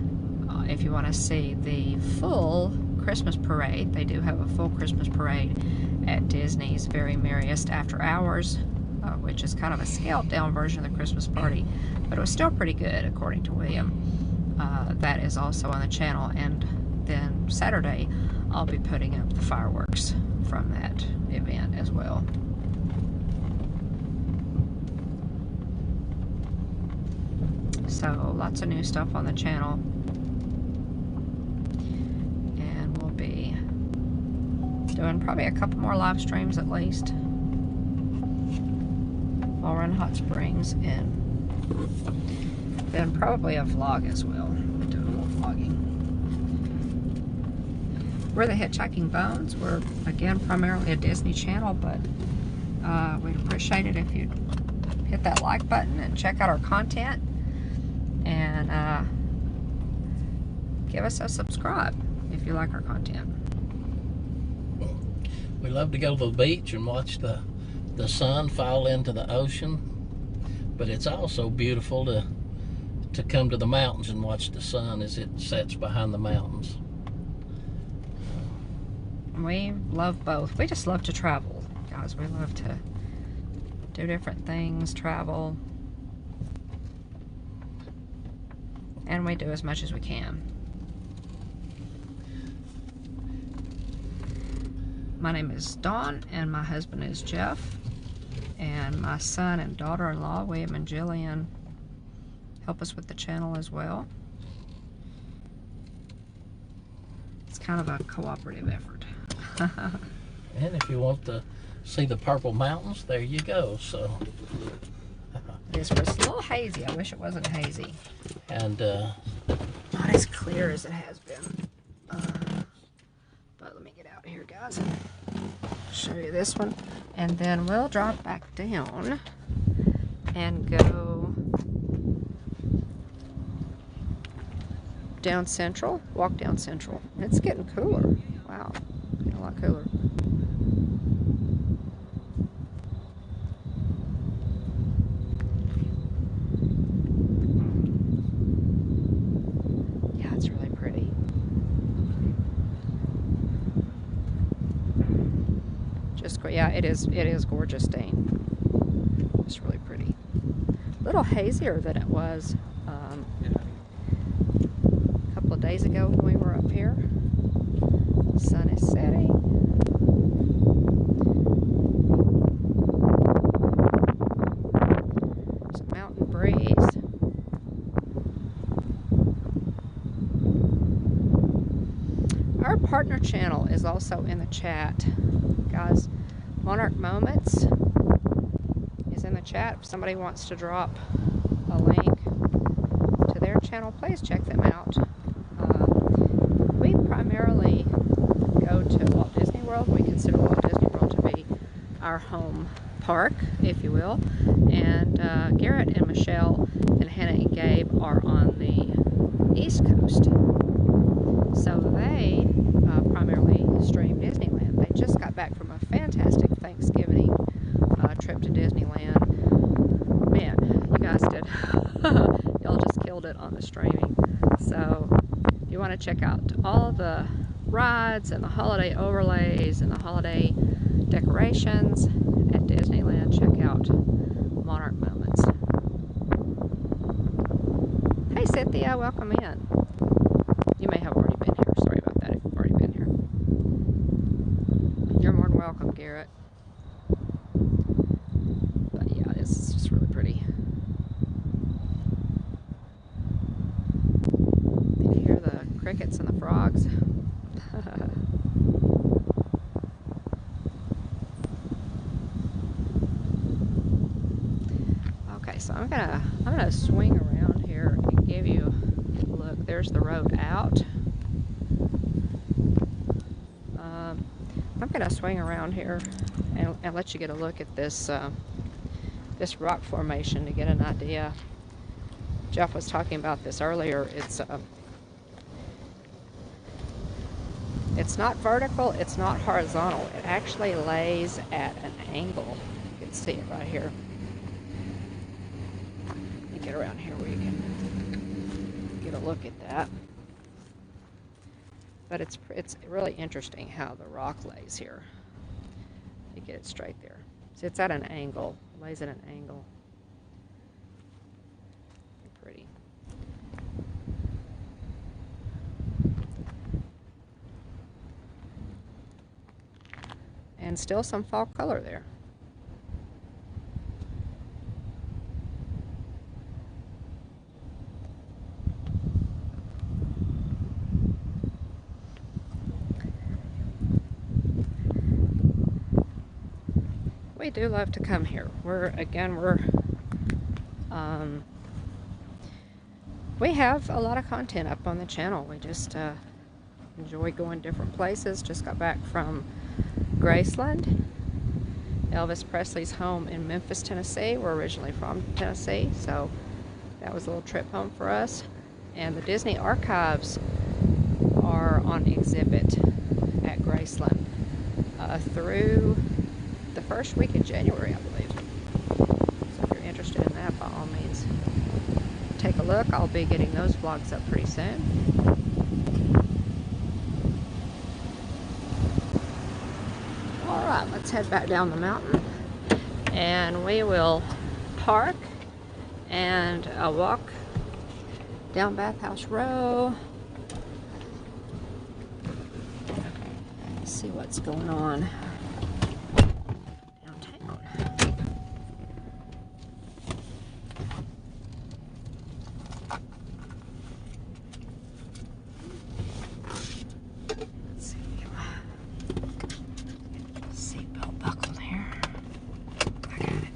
if you want to see the full Christmas parade, they do have a full Christmas parade at Disney's Very Merriest After Hours, which is kind of a scaled down version of the Christmas party, but it was still pretty good according to William. That is also on the channel, and then Saturday I'll be putting up the fireworks from that event as well. So lots of new stuff on the channel, and we'll be doing probably a couple more live streams at least while we're in Hot Springs, and then probably a vlog as well. We'll do a little vlogging. We're the Hitchhiking Bones. We're, again, primarily a Disney channel, but we'd appreciate it if you'd hit that like button and check out our content, and give us a subscribe if you like our content. We love to go to the beach and watch the sun fall into the ocean, but it's also beautiful to come to the mountains and watch the sun as it sets behind the mountains. We love both. We just love to travel, guys. We love to do different things, travel, and we do as much as we can. My name is Dawn, and my husband is Jeff, and my son and daughter-in-law, William and Jillian, help us with the channel as well. It's kind of a cooperative effort. And if you want to see the Purple Mountains, there you go. So this was a little hazy. I wish it wasn't hazy. And not as clear as it has been. But let me get out here, guys, and show you this one, and then we'll drop back down and go down Central. Walk down Central. It's getting cooler. Wow, getting a lot cooler. Yeah, it's really pretty. Just yeah, it is gorgeous, Dane. It's really pretty. A little hazier than it was a couple of days ago when we were up here. The sun is setting. Some mountain breeze. Our partner channel is also in the chat, guys. Monarch Moments is in the chat. If somebody wants to drop a link to their channel, please check them out. We primarily go to Walt Disney World. We consider Walt Disney World to be our home park, if you will. And Garrett and Michelle and Hannah and Gabe are on the East Coast. So they primarily stream Disneyland. They just got back from a fantastic Thanksgiving trip to Disneyland. Man, Y'all just killed it on the streaming. So if you want to check out all the rides and the holiday overlays and the holiday decorations at Disneyland, check out Monarch Moments. Hey Cynthia, welcome in. You may have already been here. Sorry about that if you've already been here. You're more than welcome, Garrett. But yeah, it's just really pretty. You hear the crickets and the frogs? Okay, so I'm gonna swing around here and give you a look. There's the road out. I'm gonna swing around here and let you get a look at this this rock formation to get an idea. Jeff was talking about this earlier. It's not vertical, it's not horizontal. It actually lays at an angle. You can see it right here. Let me get around here where you can get a look at that. But it's really interesting how the rock lays here. You get it straight there. See, it's at an angle. It lays at an angle. Pretty. And still some fall color there. We do love to come here. We have a lot of content up on the channel. We just enjoy going different places. Just got back from Graceland, Elvis Presley's home in Memphis, Tennessee. We're originally from Tennessee, so that was a little trip home for us. And the Disney Archives are on exhibit at Graceland through the first week of January, I believe. So if you're interested in that, by all means, take a look. I'll be getting those vlogs up pretty soon. Alright, let's head back down the mountain and we will park and walk down Bathhouse Row. See what's going on downtown. Let's see, get my seatbelt buckled here. I got it.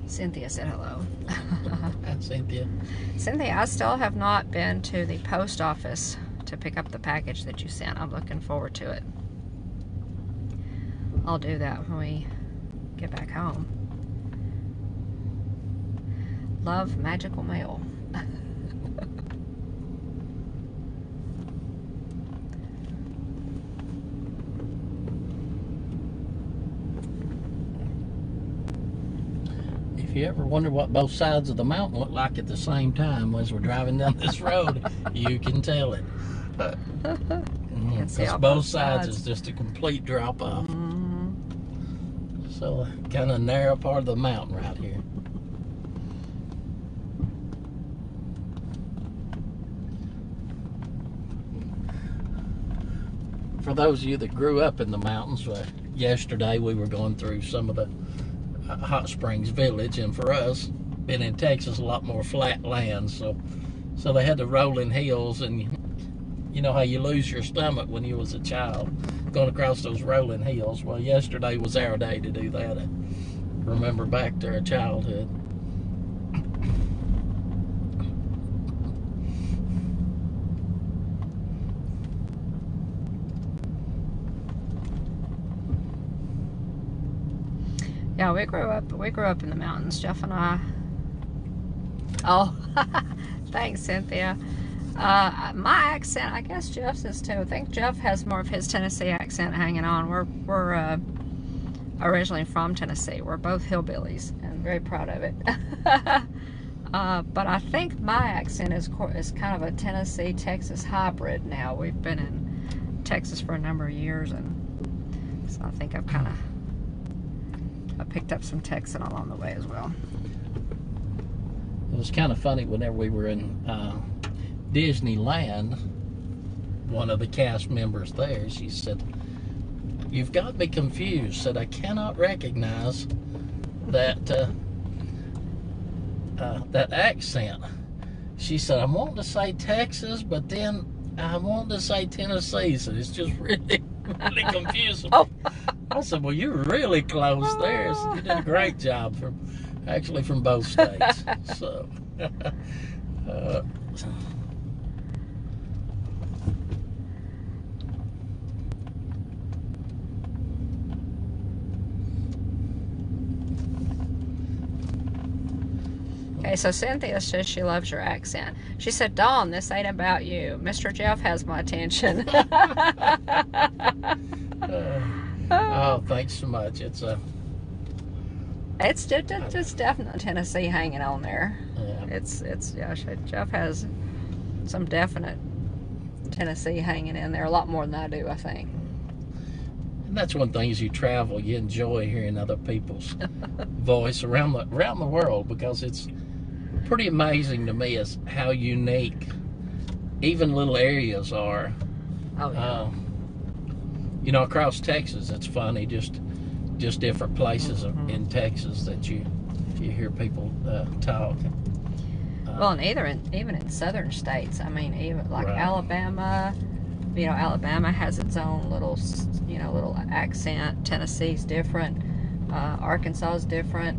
Cynthia said hello. Cynthia. Cynthia, I still have not been to the post office to pick up the package that you sent. I'm looking forward to it. I'll do that when we get back home. Love magical mail. If you ever wonder what both sides of the mountain look like at the same time as we're driving down this road, you can tell it. Because both sides is just a complete drop off. So kind of narrow part of the mountain right here. For those of you that grew up in the mountains, yesterday we were going through some of the Hot Springs Village, and for us, been in Texas, a lot more flat land, so they had the rolling hills, and you know how you lose your stomach when you was a child going across those rolling hills. Well, yesterday was our day to do that. I remember back to our childhood. Yeah, we grew up in the mountains, Jeff and I. Oh, thanks, Cynthia. My accent, I guess Jeff's is too. I think Jeff has more of his Tennessee accent hanging on. We're originally from Tennessee. We're both hillbillies, and very proud of it. But I think my accent is kind of a Tennessee-Texas hybrid now. We've been in Texas for a number of years, and so I think I picked up some Texan along the way as well. It was kind of funny whenever we were in Disneyland. One of the cast members there, she said, "You've got me confused." Said, "I cannot recognize that that accent." She said, "I'm wanting to say Texas, but then I'm wanting to say Tennessee, so it's just really, really confusing." Oh. I said, "Well, you're really close there. So you did a great job from both states." So, Okay, so Cynthia says she loves your accent. She said, "Dawn, this ain't about you. Mr. Jeff has my attention." oh, thanks so much. It's definitely Tennessee hanging on there. Yeah. Yeah, Jeff has some definite Tennessee hanging in there, a lot more than I do, I think. And that's one thing, as you travel, you enjoy hearing other people's voice around the world, because it's pretty amazing to me is how unique even little areas are. Oh, yeah. You know, across Texas, it's funny, just different places in Texas that you hear people talk. Well, and even in southern states, I mean, even like Right. Alabama, you know, Alabama has its own little accent. Tennessee's different. Arkansas is different.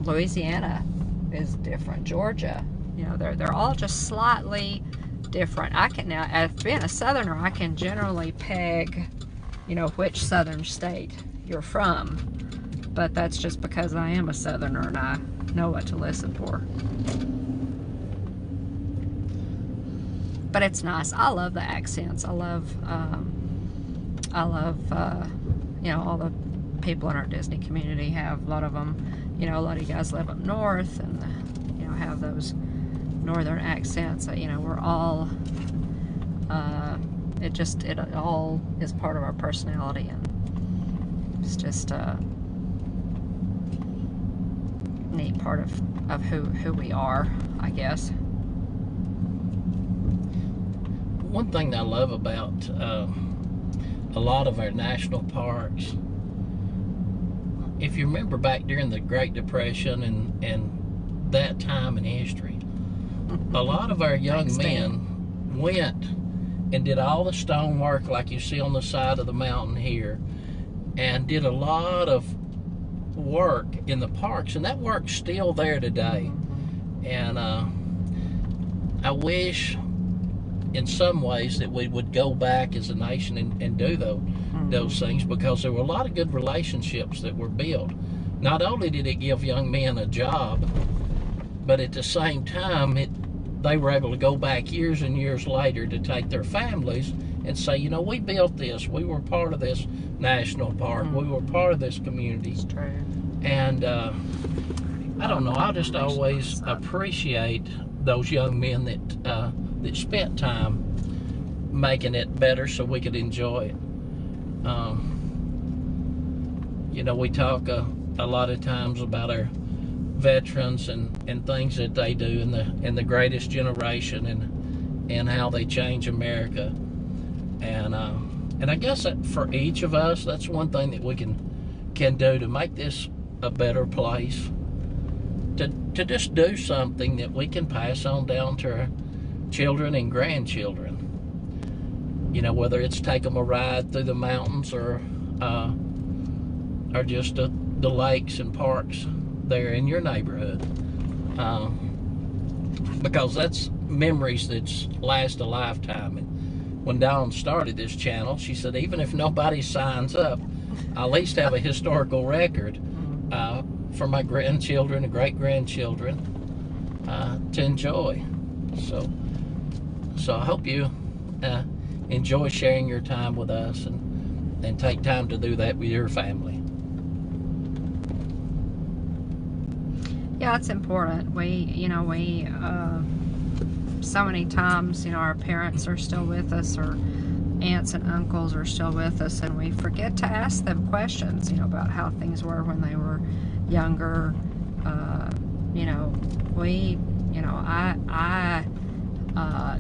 Louisiana is different. Georgia, you know, they're all just slightly different. Now, as being a southerner, I can generally peg, you know, which southern state you're from, but that's just because I am a southerner and I know what to listen for. But it's nice. I love the accents. I love you know, all the people in our Disney community have a lot of them. You know, a lot of you guys live up north and you know, have those northern accents. You know, we're all it all is part of our personality, and it's just a neat part of who we are, I guess. One thing that I love about a lot of our national parks, if you remember back during the Great Depression and that time in history, a lot of our young men went and did all the stonework like you see on the side of the mountain here, and did a lot of work in the parks, and that work's still there today. And I wish in some ways that we would go back as a nation and do those things, because there were a lot of good relationships that were built. Not only did it give young men a job, but at the same time they were able to go back years and years later to take their families and say, you know, we built this, we were part of this national park, we were part of this community. It's true. And I don't know, I just always appreciate those young men that spent time making it better so we could enjoy it. You know, we talk a lot of times about our veterans and things that they do in the greatest generation and how they change America. And I guess that for each of us, that's one thing that we can do to make this a better place. To just do something that we can pass on down to our children and grandchildren. You know, whether it's take them a ride through the mountains or just the lakes and parks there in your neighborhood. Because that's memories that last a lifetime. And when Dawn started this channel, she said, even if nobody signs up, I at least have a historical record for my grandchildren and great-grandchildren to enjoy. So I hope you enjoy sharing your time with us and take time to do that with your family. Yeah, it's important. We so many times, our parents are still with us, or aunts and uncles are still with us, and we forget to ask them questions, about how things were when they were younger.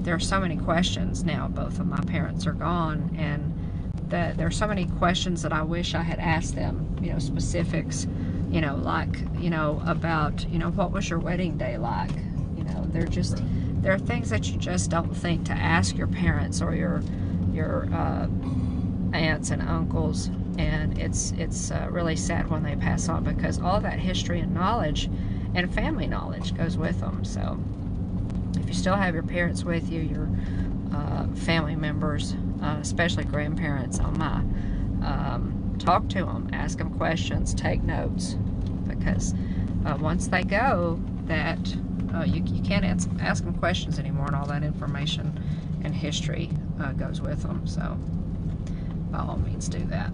There are so many questions now. Both of my parents are gone, and that there's so many questions that I wish I had asked them, specifics, like, about, what was your wedding day like? There are things that you just don't think to ask your parents or your aunts and uncles, and it's really sad when they pass on, because all that history and knowledge and family knowledge goes with them. So if you still have your parents with you, your family members, especially grandparents, talk to them, ask them questions, take notes, because once they go, that you can't ask them questions anymore, and all that information and history goes with them. So by all means, do that.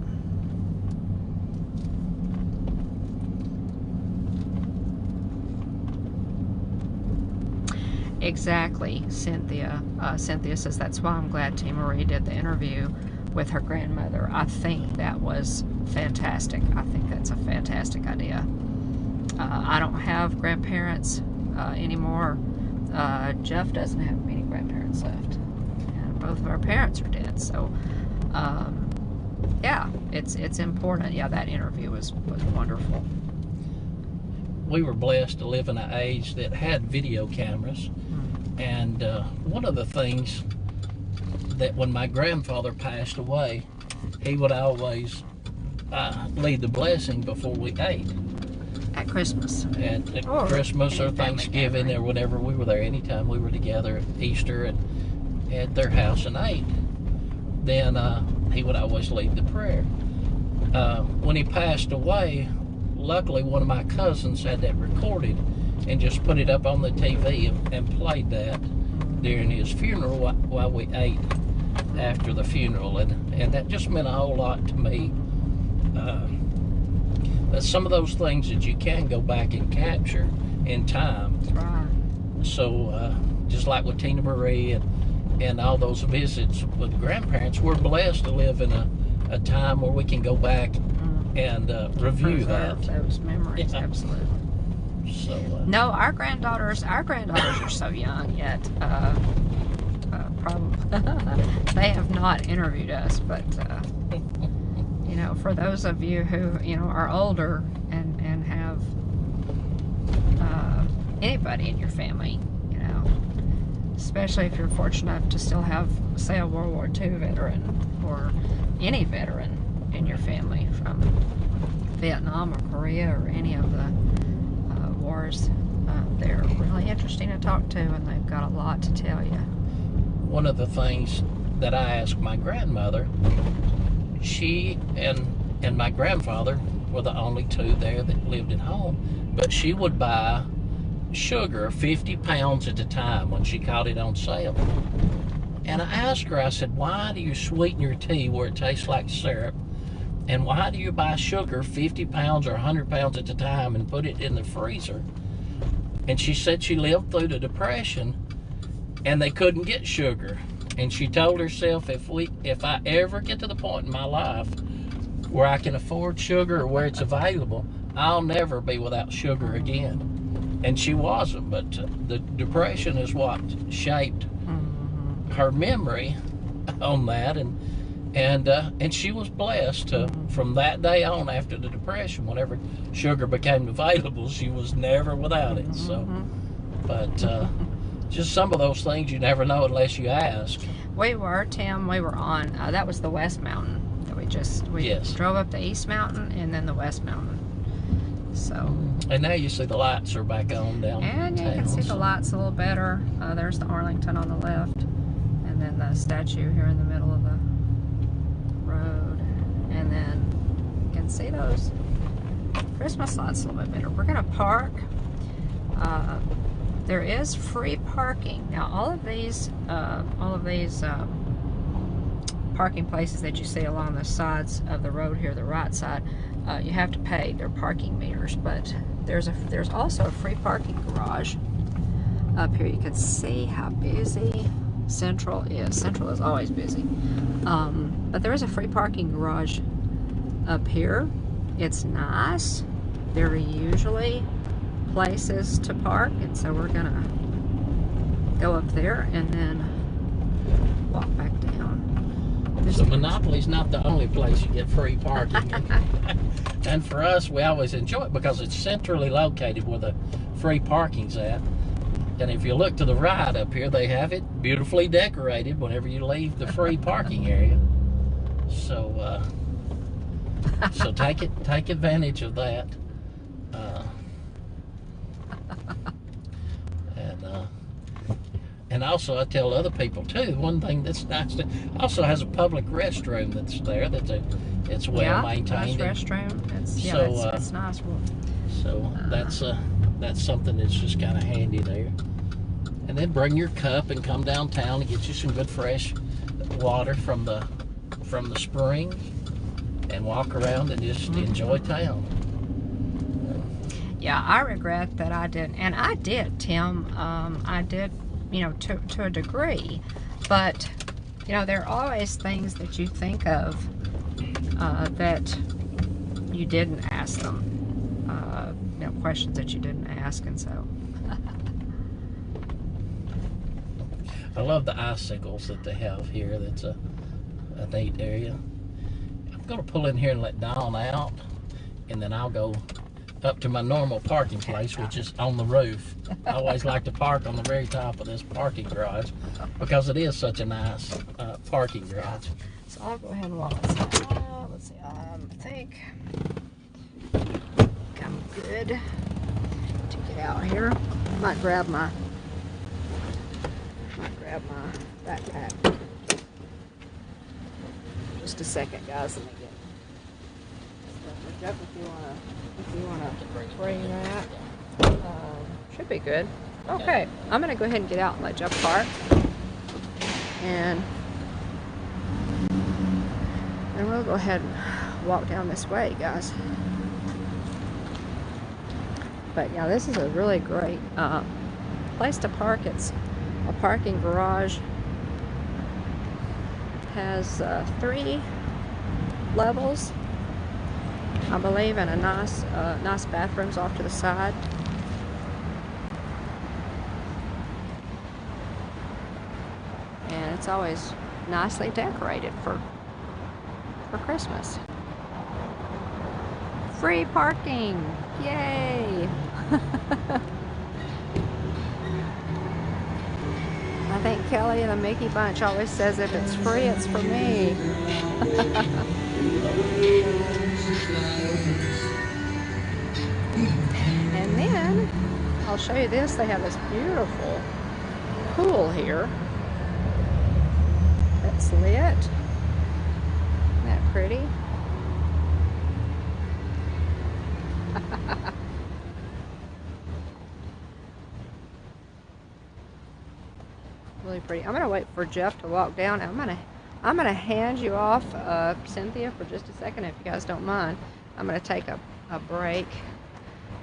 Exactly, Cynthia. Cynthia says, that's why I'm glad Tia Marie did the interview with her grandmother. I think that was fantastic. I think that's a fantastic idea. I don't have grandparents anymore. Jeff doesn't have many grandparents left, and both of our parents are dead. So yeah, it's important. Yeah, that interview was wonderful. We were blessed to live in an age that had video cameras, and one of the things that when my grandfather passed away, he would always lead the blessing before we ate. At Christmas. At Christmas or Thanksgiving or whenever we were there, anytime we were together at Easter and at their house and ate, then he would always lead the prayer. When he passed away, luckily one of my cousins had that recorded and just put it up on the TV and played that during his funeral while we ate after the funeral, and that just meant a whole lot to me. But some of those things that you can go back and capture in time. That's right. So just like with Tia Marie and all those visits with grandparents, we're blessed to live in a time where we can go back and review that. Those memories, yeah. Absolutely. So no, our granddaughters are so young yet. Probably they have not interviewed us, but for those of you who are older and have anybody in your family, especially if you're fortunate enough to still have, say, a World War II veteran or any veteran in your family from Vietnam or Korea or any of the wars, they're really interesting to talk to, and they've got a lot to tell you. One of the things that I asked my grandmother, she and my grandfather were the only two there that lived at home, but she would buy sugar 50 pounds at a time when she caught it on sale. And I asked her, I said, why do you sweeten your tea where it tastes like syrup? And why do you buy sugar 50 pounds or 100 pounds at a time and put it in the freezer? And she said she lived through the Depression and they couldn't get sugar. And she told herself, if I ever get to the point in my life where I can afford sugar or where it's available, I'll never be without sugar again. And she wasn't, but the Depression is what shaped her memory on that, and she was blessed to, from that day on after the Depression, whenever sugar became available, she was never without it. So, but just some of those things you never know unless you ask. We were on, that was the West Mountain. We yes. drove up the East Mountain and then the West Mountain. So. And now you see the lights are back on down. And you can see the lights a little better. There's the Arlington on the left, and then the statue here in the middle of the road, and then can see those Christmas lights a little bit better. We're gonna park. There is free parking. Now all of these parking places that you see along the sides of the road here, the right side, you have to pay. They're parking meters, but there's also a free parking garage up here. You can see how busy Central is. Central is always busy, but there is a free parking garage up here. It's nice. There are usually places to park, and so we're gonna go up there and then walk back down. So Monopoly's not the only place you get free parking. And for us, we always enjoy it because it's centrally located where the free parking's at. And if you look to the right up here, they have it beautifully decorated whenever you leave the free parking area. So, so take advantage of that. And also, I tell other people too. One thing that's nice, also has a public restroom that's there. It's well maintained. Nice restroom. It's nice. So that's something that's just kind of handy there. And then bring your cup and come downtown and get you some good fresh water from the spring, and walk around and just enjoy town. Yeah, I regret that I didn't, and I did, Tim. I did, to a degree, but there are always things that you think of that you didn't ask them. Questions that you didn't ask, and so. I love the icicles that they have here. That's a neat area. I'm going to pull in here and let Dawn out, and then I'll go up to my normal parking place, which is on the roof. I always like to park on the very top of this parking garage because it is such a nice parking garage. So I'll go ahead and walk outside. Let's see, I think I'm good to get out here. Might grab my backpack. Just a second, guys. Let me get stuff. If you wanna bring that, should be good. Okay, I'm gonna go ahead and get out and let Jeff park, and we'll go ahead and walk down this way, guys. But yeah, this is a really great place to park. It's a parking garage. Has 3 levels, I believe, and a nice bathrooms off to the side. And it's always nicely decorated for Christmas. Free parking! Yay! I think Kelly and the Mickey Bunch always says if it's free, it's for me. And then I'll show you this. They have this beautiful pool here that's lit. Isn't that pretty? Really pretty. I'm gonna wait for Jeff to walk down. I'm gonna hand you off, Cynthia, for just a second, if you guys don't mind. I'm gonna take a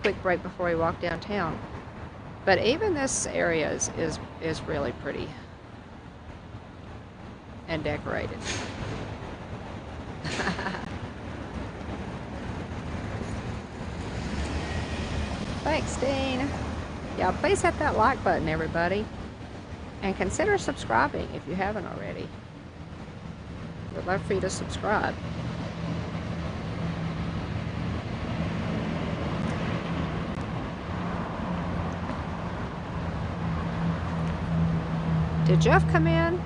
quick break before we walk downtown. But even this area is really pretty and decorated. Thanks, Dean. Yeah, please hit that like button, everybody. And consider subscribing if you haven't already. We'd love for you to subscribe. Did Jeff come in?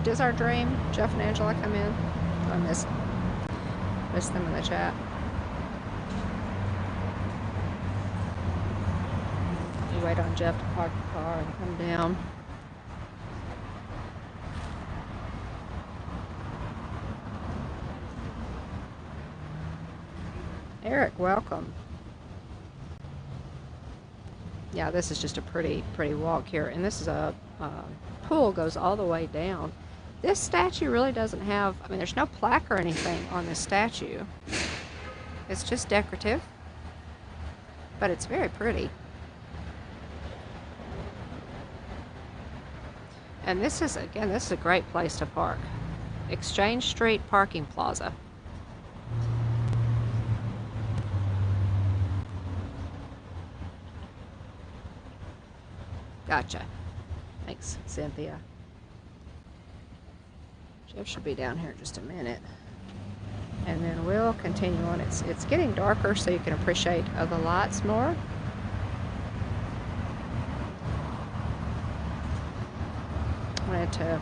Does our dream, Jeff and Angela, come in? I missed them in the chat. We wait on Jeff to park the car and come down. Eric, welcome. Yeah, this is just a pretty walk here, and this is a pool goes all the way down. This statue really doesn't have, I mean, there's no plaque or anything on this statue. It's just decorative, but it's very pretty. And this is, again, this is a great place to park. Exchange Street Parking Plaza. Gotcha. Thanks, Cynthia. Jeff should be down here in just a minute. And then we'll continue on. It's getting darker, so you can appreciate the lights more. I wanted to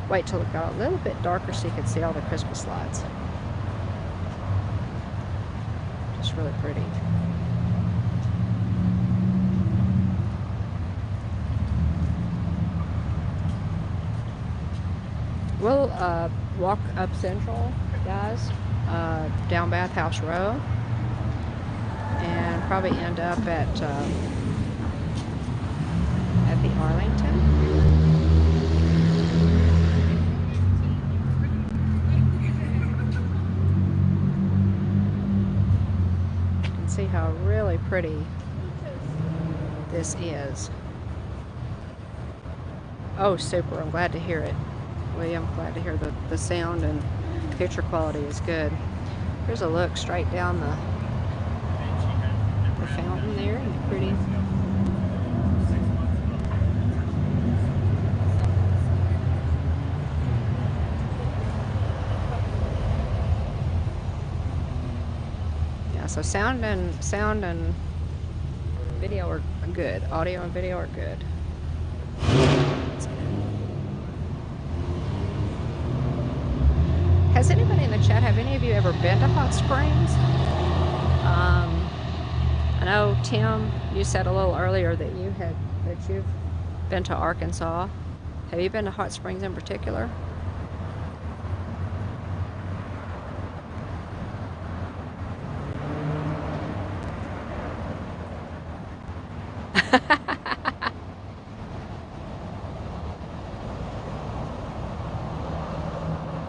wait till it got a little bit darker so you could see all the Christmas lights. Just really pretty. We'll walk up Central, guys, down Bathhouse Row, and probably end up at the Arlington. You can see how really pretty this is. Oh, super! I'm glad to hear it. William, glad to hear the sound and picture quality is good. Here's a look straight down the fountain there, and the pretty. Yeah, so sound and video are good. Audio and video are good. Has anybody in the chat, have any of you ever been to Hot Springs? I know, Tim, you said a little earlier that you've been to Arkansas. Have you been to Hot Springs in particular?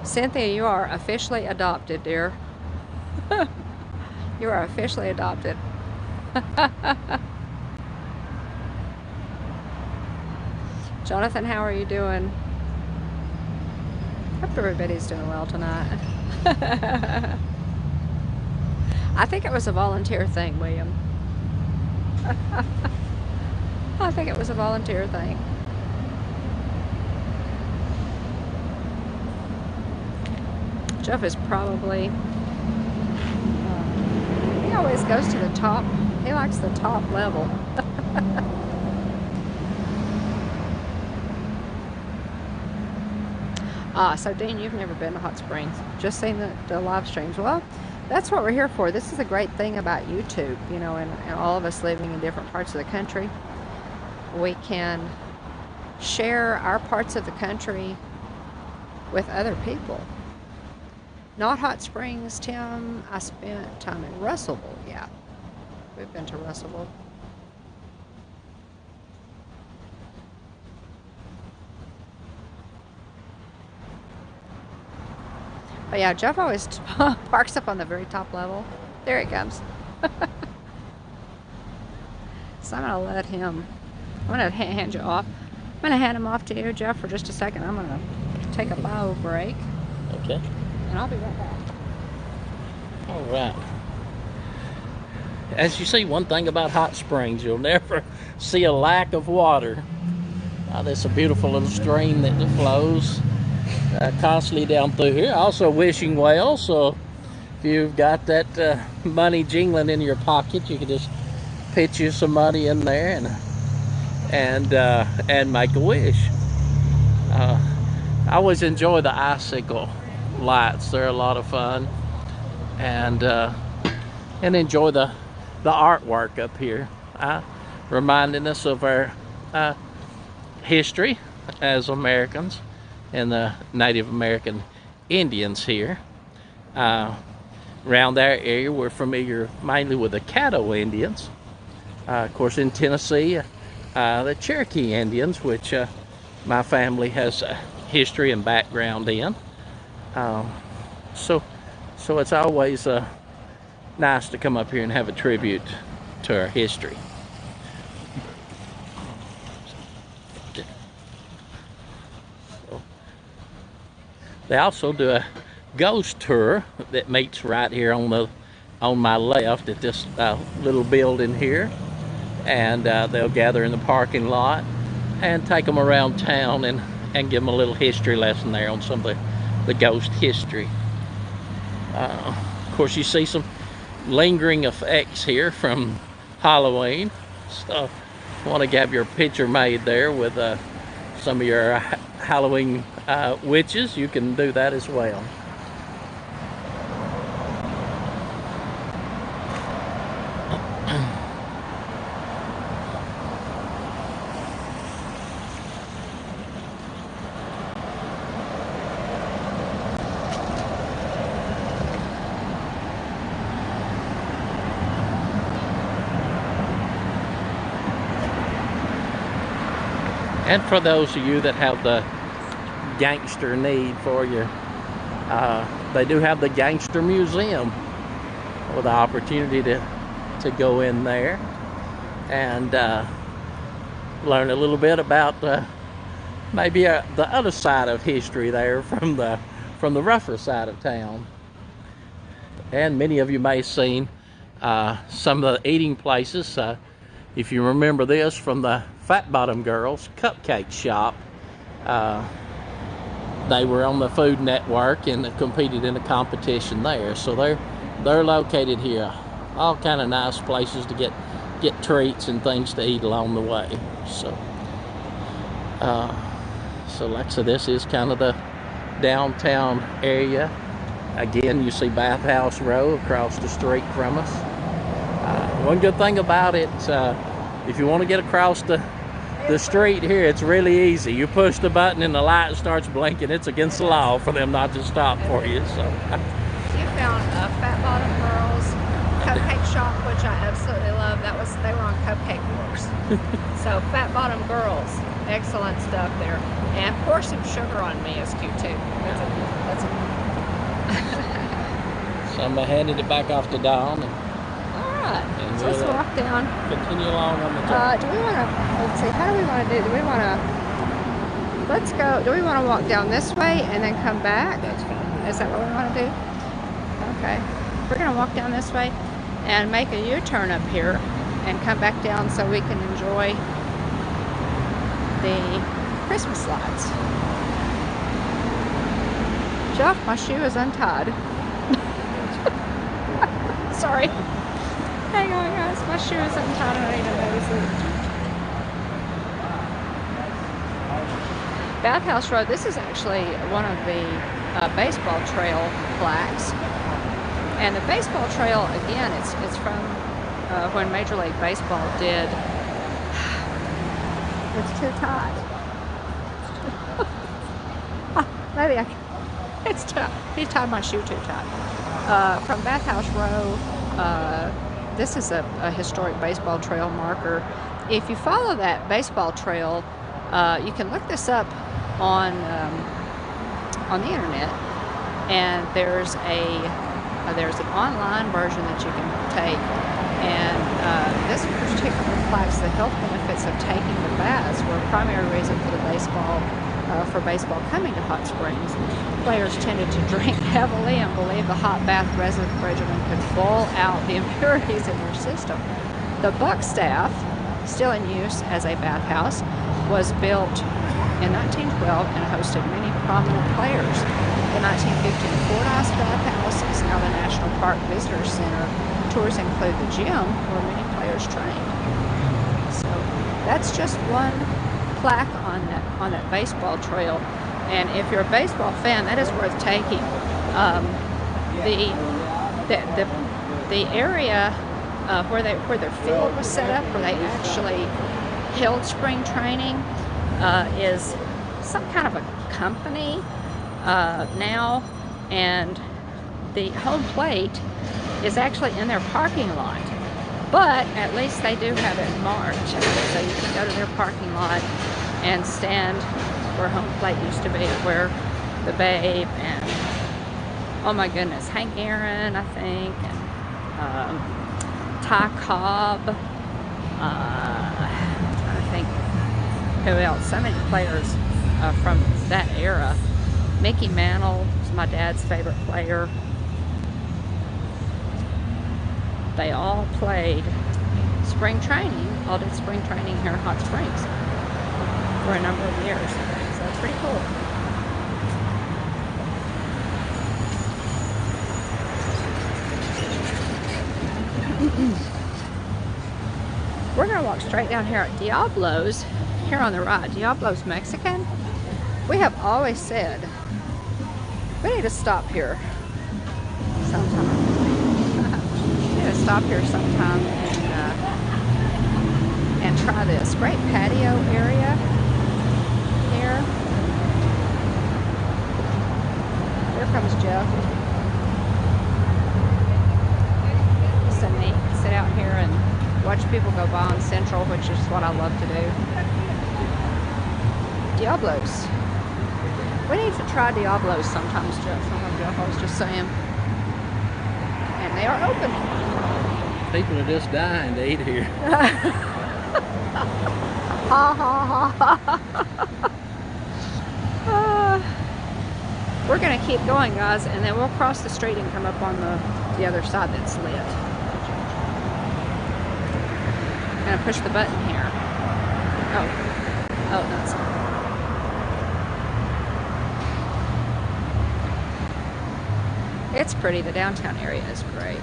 Cynthia, you are officially adopted, dear. You are officially adopted. Jonathan, how are you doing? Hope everybody's doing well tonight. I think it was a volunteer thing, William. I think it was a volunteer thing. Jeff is probably, he always goes to the top. He likes the top level. So Dean, you've never been to Hot Springs, just seen the live streams. Well, that's what we're here for. This is a great thing about YouTube, you know, and all of us living in different parts of the country. We can share our parts of the country with other people. Not Hot Springs, Tim. I spent time in Russellville. Yeah, we've been to Russellville. But yeah, Jeff always parks up on the very top level. There he comes. So I'm gonna let him. I'm gonna hand you off. I'm gonna hand him off to you, Jeff, for just a second. I'm gonna take a bio break. Okay. And I'll be right back. All right. As you see, one thing about Hot Springs, you'll never see a lack of water. There's a beautiful little stream that flows constantly down through here. Also wishing well, so if you've got that money jingling in your pocket, you can just pitch you some money in there and make a wish. I always enjoy the icicle lights. They're a lot of fun, and enjoy the artwork up here, reminding us of our history as Americans and the Native American Indians here. around that area, we're familiar mainly with the Caddo Indians. Of course, in Tennessee, the Cherokee Indians, which my family has history and background in. So it's always nice to come up here and have a tribute to our history. They also do a ghost tour that meets right here on my left at this little building here, and they'll gather in the parking lot and take them around town and give them a little history lesson there on some of the ghost history. Of course, you see some lingering effects here from Halloween, so I want to have your picture made there with some of your Halloween witches. You can do that as well. And for those of you that have the gangster need for you, they do have the Gangster Museum with the opportunity to go in there and learn a little bit about maybe the other side of history there from the rougher side of town. And many of you may have seen some of the eating places. If you remember this from the Fat Bottom Girls cupcake shop, they were on the Food Network and competed in a competition there. So they're located here. All kind of nice places to get treats and things to eat along the way. So like I said, this is kind of the downtown area. Again, you see Bathhouse Row across the street from us. One good thing about it, if you want to get across the street here, it's really easy. You push the button and the light starts blinking. It's against the law for them not to stop for you. So you found Fat Bottom Girls cupcake shop, which I absolutely love. They were on Cupcake Wars. So Fat Bottom Girls, excellent stuff there. And pour some sugar on me is cute too. That's a So I'm handing it back off to Dawn. And so let's walk down. Continue along on the journey. Do we want to, let's see, how do we want to do? Do we want to, let's go, do we want to walk down this way and then come back? That's fine. Is that what we want to do? Okay. We're going to walk down this way and make a U-turn up here and come back down so we can enjoy the Christmas lights. Jeff, my shoe is untied. Sorry. Hang on, guys. My shoe is untied and I didn't notice it. Bathhouse Row. This is actually one of the baseball trail plaques. And the baseball trail, again, it's from when Major League Baseball did. It's too tight. Maybe it's too. He tied my shoe too tight. From Bathhouse Row. This is a historic baseball trail marker. If you follow that baseball trail, you can look this up on the internet, and there's an online version that you can take. And this particular plaques the health benefits of taking the baths were a primary reason for baseball coming to Hot Springs. Players tended to drink heavily and believed the hot bath regimen could boil out the impurities in their system. The Buck staff, still in use as a bathhouse, was built in 1912 and hosted many prominent players. The 1915 Fordyce Bathhouse is now the National Park Visitor Center. Tours include the gym where many players trained. So that's just one plaque on that baseball trail. And if you're a baseball fan, that is worth taking. The area where their field was set up, where they actually held spring training, is some kind of a company now, and the home plate is actually in their parking lot. But at least they do have it marked. So you can go to their parking lot and stand where home plate used to be, where the Babe and, oh my goodness, Hank Aaron, I think, and Ty Cobb. I'm trying to think who else. So many players from that era. Mickey Mantle was my dad's favorite player. They all played spring training, all did spring training here in Hot Springs for a number of years. So it's pretty cool. We're going to walk straight down here at Diablo's, here on the right. Diablo's Mexican. We have always said we need to stop here sometime. We need to stop here sometime and try this. Great patio area here. Here comes Jeff. So neat. Sit out here and watch people go by on Central, which is what I love to do. Diablo's. We need to try Diablo's sometimes, Jeff. I was just saying. And they are open. People are just dying to eat here. Ha ha ha ha. We're going to keep going, guys, and then we'll cross the street and come up on the other side that's lit. I'm going to push the button here. Oh, that's not. It's pretty. The downtown area is great.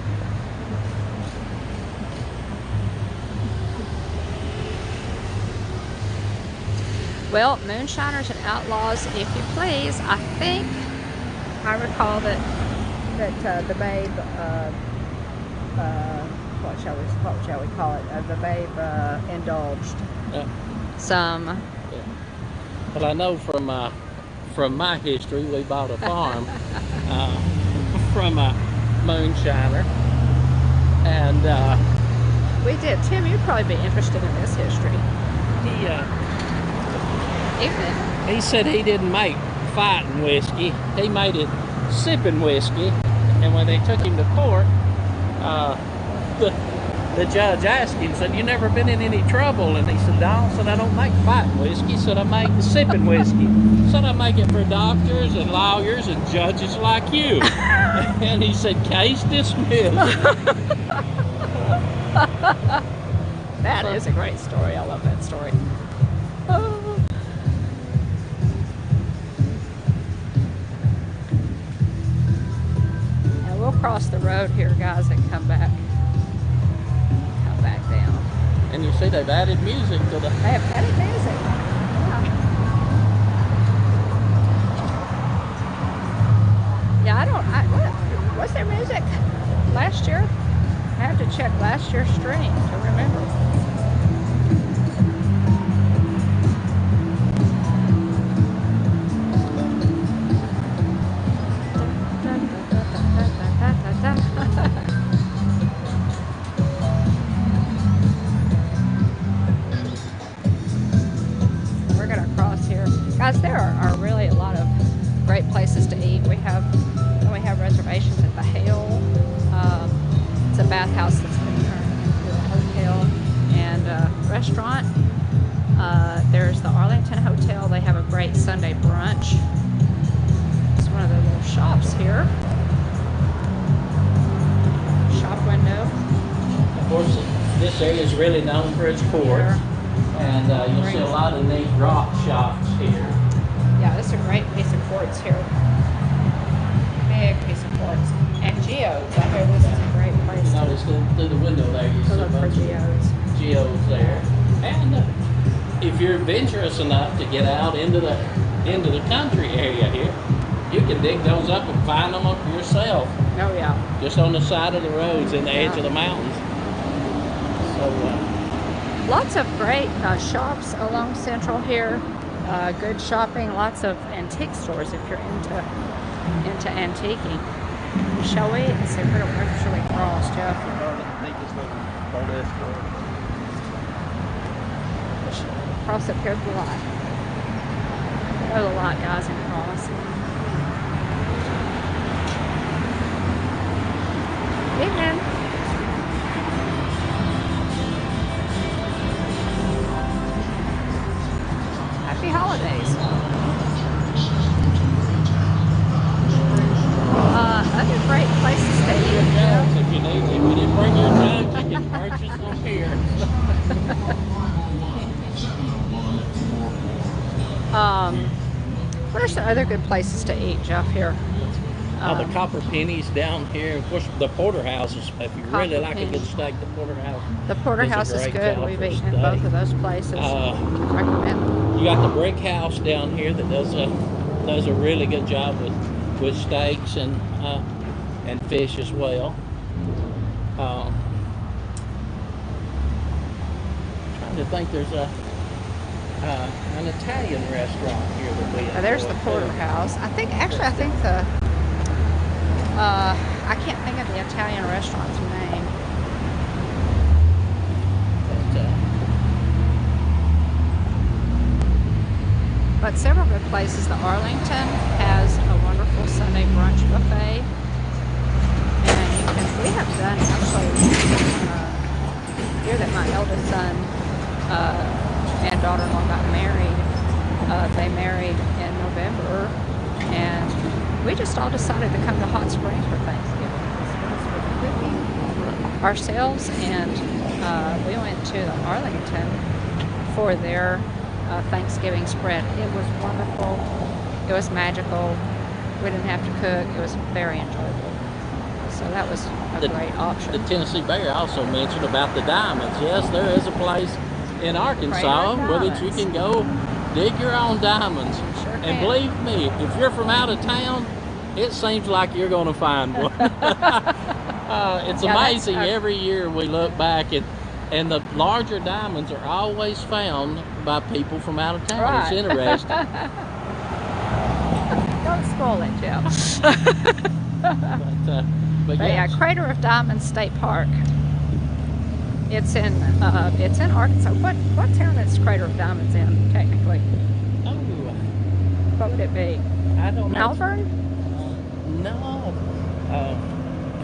Well, moonshiners and outlaws, if you please. I think I recall that the Babe, what shall we call it? The Babe indulged some. Yeah. Well, I know from my history, we bought a farm from a moonshiner, and we did. Tim, you'd probably be interested in this history. He said he didn't make fighting whiskey. He made it sipping whiskey. And when they took him to court, the judge asked him, said, "You never been in any trouble?" And he said, "No." Said, "I don't make fighting whiskey." Said, "I make sipping whiskey." Said, "I make it for doctors and lawyers and judges like you." And he said, "Case dismissed." That is a great story. I love that story. We'll cross the road here, guys, and come back down. And you see they've added music to the... They have added music. Yeah, was there music last year? I have to check last year's stream to remember. We're going to cross here. Guys, there are really a lot of great places to eat. We have reservations at the Hale. It's a bathhouse that's been turned into a hotel and restaurant. There's the Arlington Hotel. They have a great Sunday brunch. It's one of the little shops here. Shop window. Of course, this area is really known for its ports, and you'll see a lot of neat rock shops here. Yeah, this is a great piece of quartz here. Big piece of quartz. And geodes. I hear this is a great place to notice through the window there, you see a look for bunch geodes. of geodes there. And if you're adventurous enough to get out into the country area here, you can dig those up and find them up yourself. Oh yeah. Just on the side of the roads, in the edge of the mountains. So lots of great shops along Central here. Good shopping. Lots of antique stores if you're into antiquing. Shall we? Let's see, we're going to actually cross, Jeff. Cross up here to the lot. Go to the lot, guys, and cross. Evening. Happy holidays. Other great places to eat. If you need to, when you bring your drugs, you can purchase them here. What are some other good places to eat, Jeff, here? The Copper Pennies down here. Of course, the Porterhouse is, if you really like a good steak, the Porterhouse. The Porterhouse is good. We've eaten at both of those places. Recommend. You got the Brick House down here that does a really good job with steaks and fish as well. Trying to think, there's an Italian restaurant here that we. There's the Porterhouse. I think the. I can't think of the Italian restaurant's name. But several good places. The Arlington has a wonderful Sunday brunch buffet. And we have done actually, here that my eldest son and daughter-in-law got married. They married in November, and we just all decided to come to Hot Springs for Thanksgiving. We're cooking ourselves, and we went to the Arlington for their Thanksgiving spread. It was wonderful. It was magical. We didn't have to cook. It was very enjoyable. So that was a great option. The Tennessee Bear also mentioned about the diamonds. Yes, there is a place in Arkansas where that you can go dig your own diamonds. Sure and can. believe me, if you're from out of town, it seems like you're going to find one. It's amazing. Every year we look back and the larger diamonds are always found by people from out of town. Right. It's interesting. Don't spoil it, Jeff. But yeah, Crater of Diamonds State Park. It's in Arkansas. What town is Crater of Diamonds in, technically? Oh, What would it be? I don't know. Malvern? No.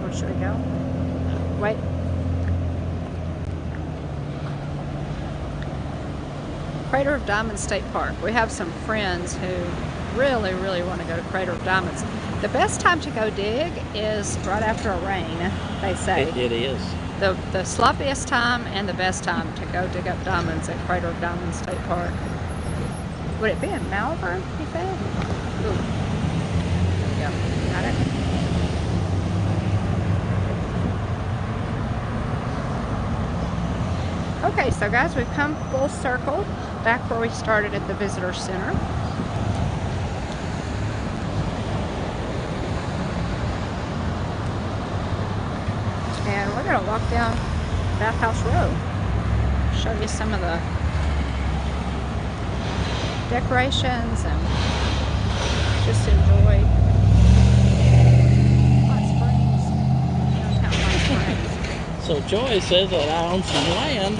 Where should we go? Wait. Crater of Diamonds State Park. We have some friends who really, really want to go to Crater of Diamonds. The best time to go dig is right after a rain, they say. It is. The sloppiest time and the best time to go dig up diamonds at Crater of Diamonds State Park. Would it be in Malvern, you think? Ooh. There we go. Got it? Okay, so guys, we've come full circle back where we started at the Visitor Center. And we're going to walk down Bathhouse Row. Show you some of the decorations and just enjoy Hot Springs, downtown Hot Springs. So Joy says that I own some land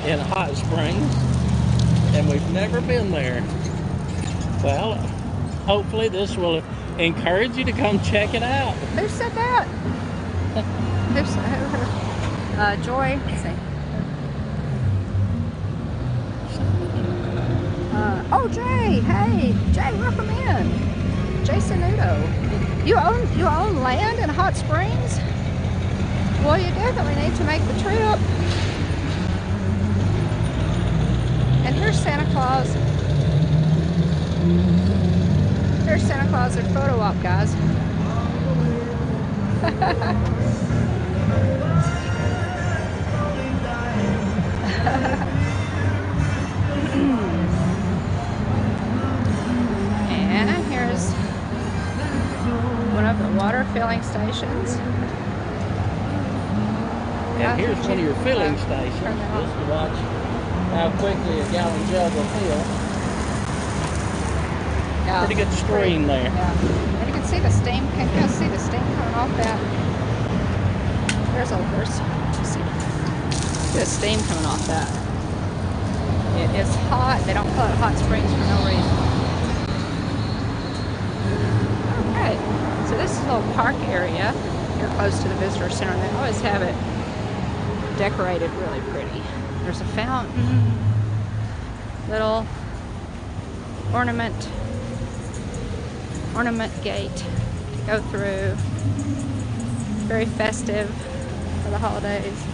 in Hot Springs, and we've never been there. Well, hopefully this will encourage you to come check it out. Who said that? Joy, let's see. Oh, Jay, hey, Jay, welcome in. Jason Udo. You own land in Hot Springs? Well, you definitely need to make the trip. And here's Santa Claus. Here's Santa Claus at photo op, guys. And here's one of the water filling stations. And here's one of your filling stations, just to watch how quickly a gallon jug will fill. Yeah, Pretty good stream there. Yeah. And you can see the steam? Can you guys see the steam coming off that? There's old horse. See the steam coming off that. It is hot. They don't call it hot springs for no reason. Okay, so this is a little park area here close to the visitor center. They always have it decorated really pretty. There's a fountain, little ornament gate to go through. Very festive for the holidays.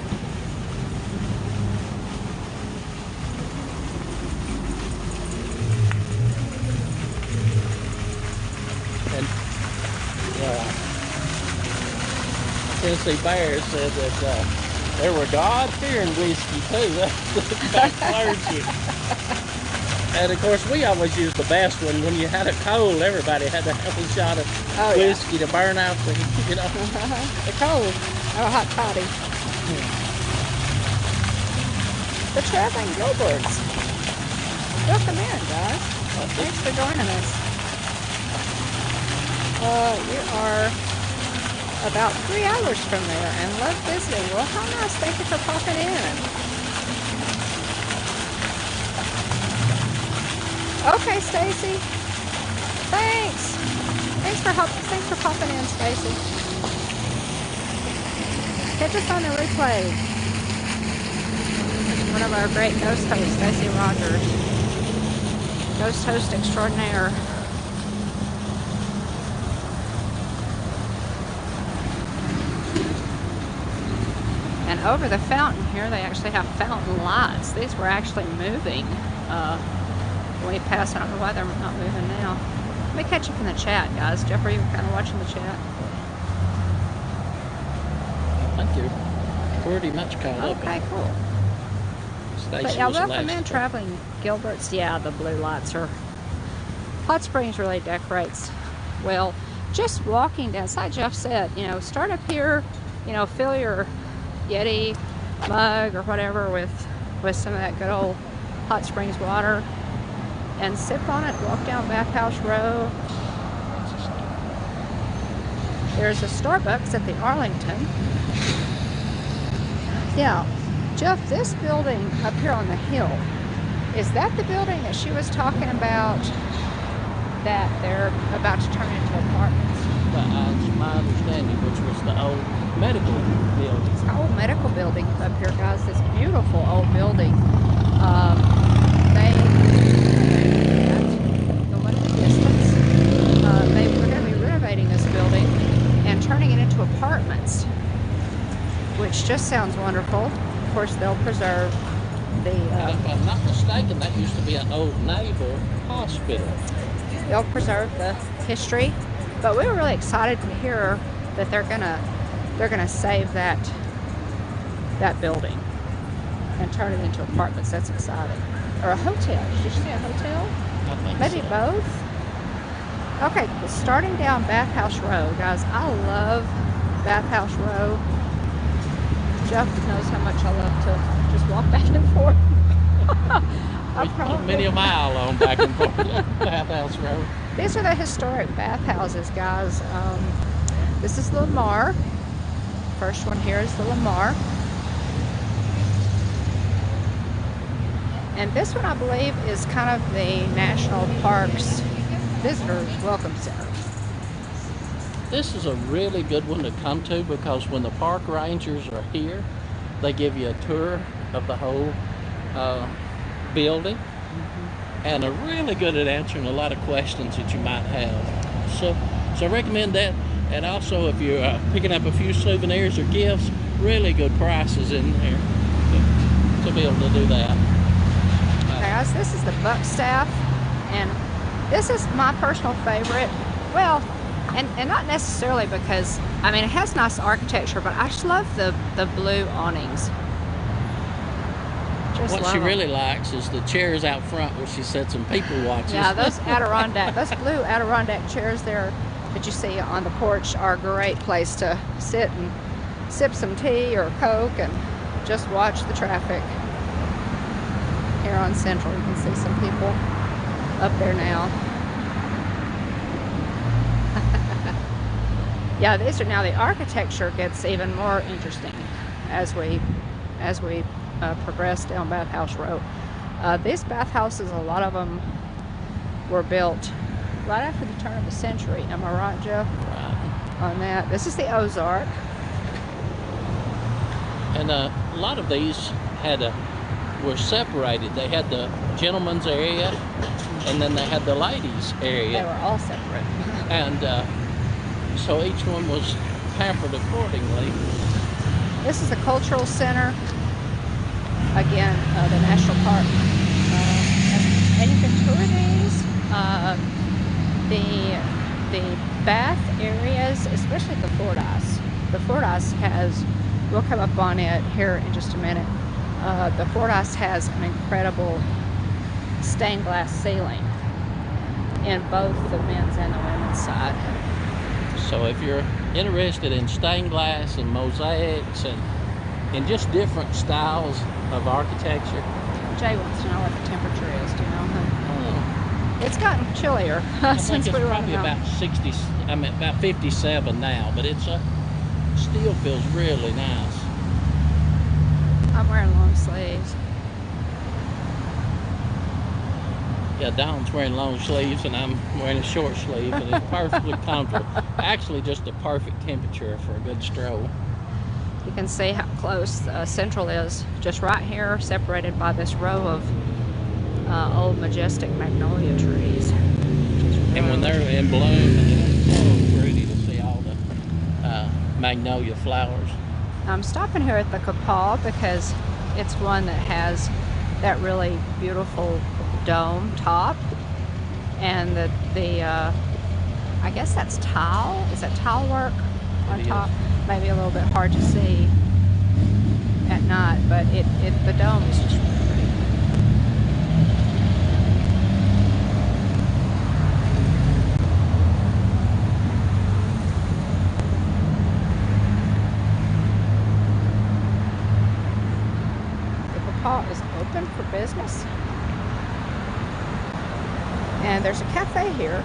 And Tennessee Bear said that there were God-fearing whiskey too. That's clergy. And of course, we always use the best one. When you had a cold, everybody had to have a shot of whiskey to burn out the, you know. The cold, or a hot toddy. The traveling Gilberts. Welcome in, guys. Thanks for joining us. You are about 3 hours from there and love visiting. Well, how nice. Thank you for popping in. Okay, Stacy. Thanks. Thanks for popping in, Stacy. Catch us on the replay. One of our great ghost hosts, Stacy Rogers. Ghost host extraordinaire. And over the fountain here, they actually have fountain lights. These were actually moving. When we pass, I don't know why they're not moving now. Let me catch up in the chat, guys. Jeffrey, you kind of watching the chat? I think you're pretty much caught up. Okay, cool. Stacey But yeah, was welcome in, last. traveling Gilberts. Yeah, the blue lights are... Hot Springs really decorates well. Just walking down, like Jeff said, you know, start up here, you know, fill your Yeti mug or whatever with some of that good old Hot Springs water. And sip on it, walk down Bathhouse Row. There's a Starbucks at the Arlington. Yeah, Jeff, this building up here on the hill, is that the building that she was talking about that they're about to turn into apartments? That's my understanding, which was the old medical building. It's an old medical building up here, guys. This beautiful old building. They were going to be renovating this building and turning it into apartments, which just sounds wonderful. Of course, they'll preserve the... if I'm not mistaken, that used to be an old naval hospital. They'll preserve the history, but we were really excited to hear that they're gonna save that building and turn it into apartments. That's exciting. Or a hotel. Did you see a hotel? I think Maybe so. both. Okay, starting down Bathhouse Row, guys. I love Bathhouse Row. Jeff knows how much I love to just walk back and forth. We put many a mile on back and forth Bathhouse Row. These are the historic bathhouses, guys. This is the Lamar. First one here is the Lamar. And this one, I believe, is kind of the National Parks Visitors Welcome Center. This is a really good one to come to because when the park rangers are here, they give you a tour of the whole building and are really good at answering a lot of questions that you might have. So I recommend that. And also, if you're picking up a few souvenirs or gifts, really good prices in there to be able to do that. Guys, this is the Buckstaff, and this is my personal favorite. Well, and not necessarily because, I mean, it has nice architecture, but I just love the blue awnings. What she really likes is the chairs out front where she sits and people watches. Yeah, those blue Adirondack chairs there that you see on the porch are a great place to sit and sip some tea or Coke and just watch the traffic. Here on Central, you can see some people up there now. Yeah, these are now the architecture gets even more interesting as we progress down Bathhouse Row. These bathhouses, a lot of them were built right after the turn of the century. Am I right, Joe? Right. On that. This is the Ozark. And a lot of these were separated. They had the gentleman's area, and then they had the ladies' area. They were all separate. And so each one was pampered accordingly. This is the cultural center. Again, the national park. And you can tour these. The bath areas, especially the Fordyce. The Fordyce has, we'll come up on it here in just a minute. The Fordyce has an incredible stained glass ceiling in both the men's and the women's side. So if you're interested in stained glass and mosaics and just different styles of architecture. Jay wants to know what the temperature is. Do you know? It's gotten chillier since we were probably about 60. I mean, about 57 now, but it's still feels really nice. I'm wearing long sleeves. Yeah, Dawn's wearing long sleeves and I'm wearing a short sleeve, and it's perfectly comfortable. Actually, just a perfect temperature for a good stroll. You can see how close Central is, just right here, separated by this row of old majestic magnolia trees. And when they're in bloom, it's so pretty to see all the magnolia flowers. I'm stopping here at the Kapaa because it's one that has that really beautiful dome top, and the I guess that's tile. Is that tile work on top? Maybe a little bit hard to see at night, but the dome is just really pretty. The Kapaa is open for business, and there's a cafe here.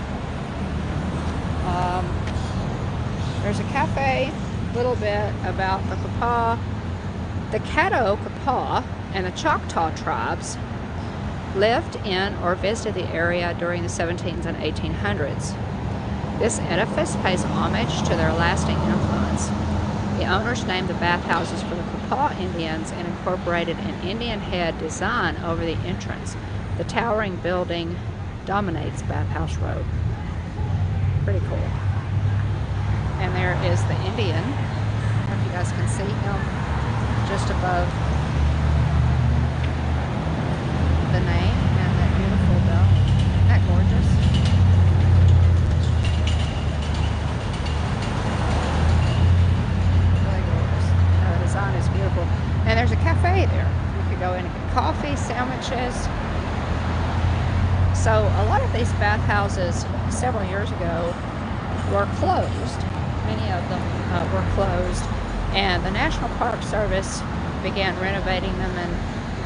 There's a cafe, a little bit about the Kapaa. The Caddo Kapaa and the Choctaw tribes lived in or visited the area during the 1700s and 1800s. This edifice pays homage to their lasting influence. The owners named the bathhouses for the Kapaa Indians and incorporated an Indian head design over the entrance. The towering building dominates Bathhouse Row. Pretty cool. And there is the Indian. I don't know if you guys can see him just above the name and that beautiful dome. Isn't that gorgeous? Really gorgeous. The design is beautiful. And there's a cafe there. You could go in and get coffee, sandwiches. So a lot of these bathhouses several years ago were closed. Many of them were closed, and the National Park Service began renovating them,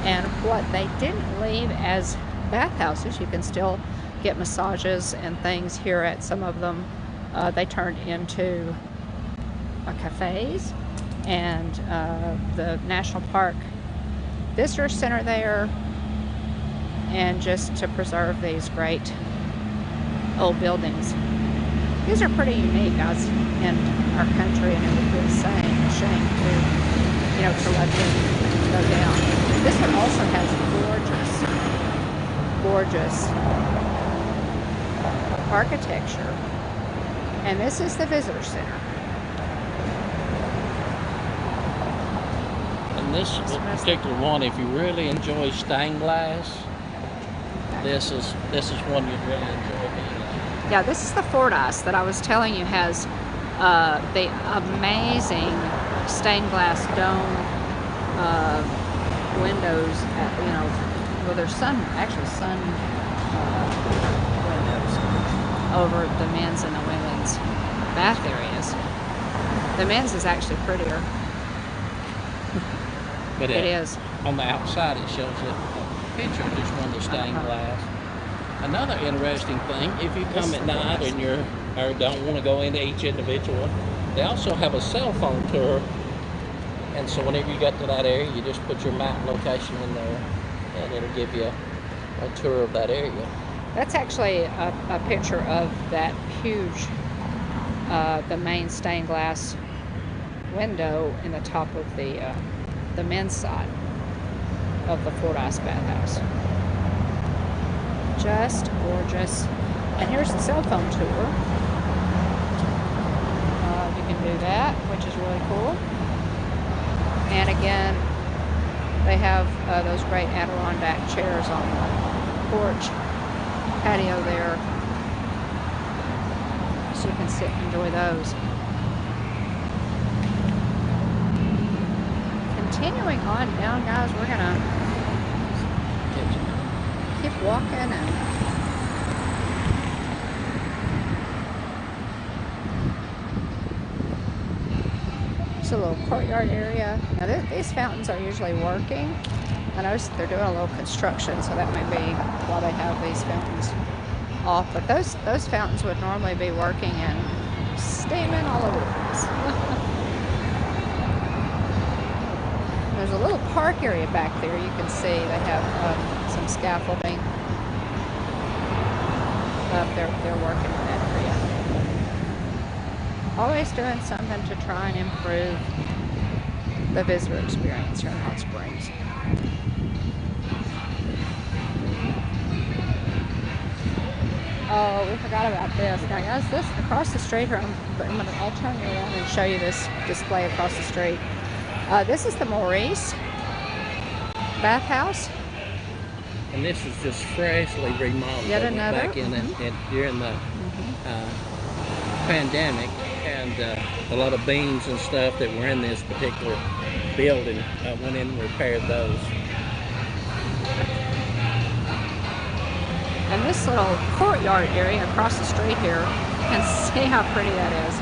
and what they didn't leave as bathhouses, you can still get massages and things here at some of them. They turned into cafes, and the National Park Visitor Center there, and just to preserve these great old buildings. These are pretty unique, guys, in our country, and it would be a shame to let them go down. This one also has gorgeous architecture, and this is the visitor center. And this particular one, if you really enjoy stained glass, this is one you'd really enjoy being in. Yeah, this is the Fordyce that I was telling you has the amazing stained glass dome windows. Well, there's sun windows over the men's and the women's bath areas. The men's is actually prettier. But it is. On the outside, it shows a picture of just one of the stained glass. Another interesting thing, if you come at night and or don't want to go into each individual, They also have a cell phone tour, and so whenever you get to that area, you just put your map location in there, and it'll give you a tour of that area. That's actually a picture of that huge, the main stained glass window in the top of the men's side of the Fordyce Bathhouse. Just gorgeous. And here's the cell phone tour. You can do that, which is really cool. And again, they have those great Adirondack chairs on the porch patio there, so you can sit and enjoy those. Continuing on down, guys, we're gonna keep walking, and it's a little courtyard area. Now these fountains are usually working. I noticed that they're doing a little construction, so that may be why they have these fountains off. But those fountains would normally be working and steaming all over the place. There's a little park area back there. You can see they have some scaffolding up there. They're working in that area. Always doing something to try and improve the visitor experience here in Hot Springs. Oh, we forgot about this. Now, guys, this across the street here, I'll turn you around and show you this display across the street. This is the Maurice Bathhouse. And this is just freshly remodeled. Yet another. Back in it during the pandemic, and a lot of beams and stuff that were in this particular building went in and repaired those. And this little courtyard area across the street here, you can see how pretty that is.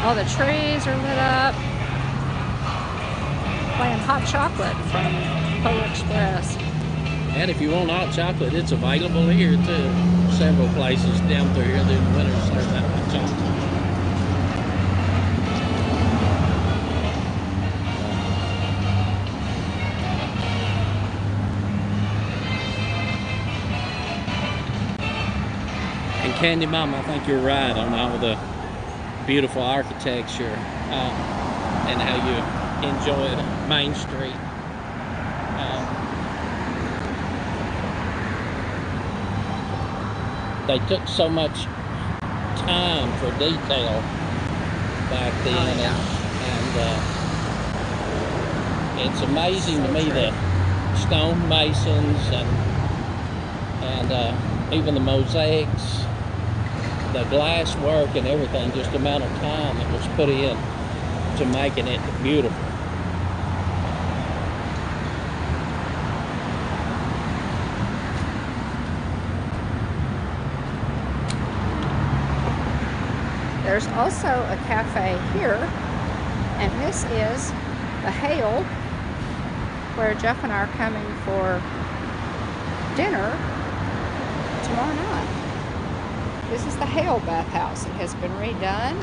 All the trees are lit up. Playing hot chocolate from Polar Express. And if you want hot chocolate, it's available here too. Several places down through here during the winter serve that hot chocolate. And Candy Mama, I think you're right on all the beautiful architecture and how you enjoy Main Street. They took so much time for detail back then, and it's amazing to me the stone masons and even the mosaics, the glass work and everything, just the amount of time that was put in to making it beautiful. There's also a cafe here, and this is the Hale, where Jeff and I are coming for dinner tomorrow night. This is the Hale Bathhouse. It has been redone.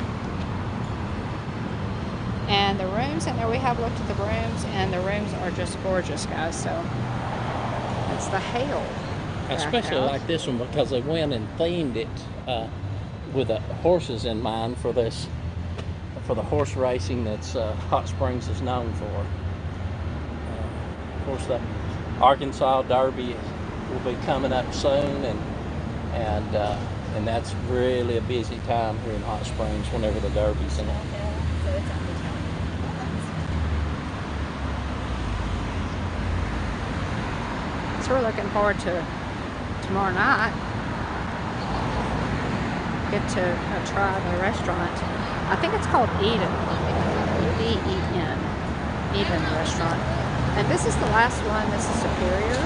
And the rooms in there, we have looked at the rooms, and the rooms are just gorgeous, guys. So it's the Hale I especially Bathhouse. like this one because they went and themed it with the horses in mind for the horse racing that's Hot Springs is known for. Of course, the Arkansas Derby will be coming up soon, and that's really a busy time here in Hot Springs whenever the Derby's in. So we're looking forward to tomorrow night. Get to try the restaurant. I think it's called Eden. E-E-N. Eden Restaurant. And this is the last one. This is Superior.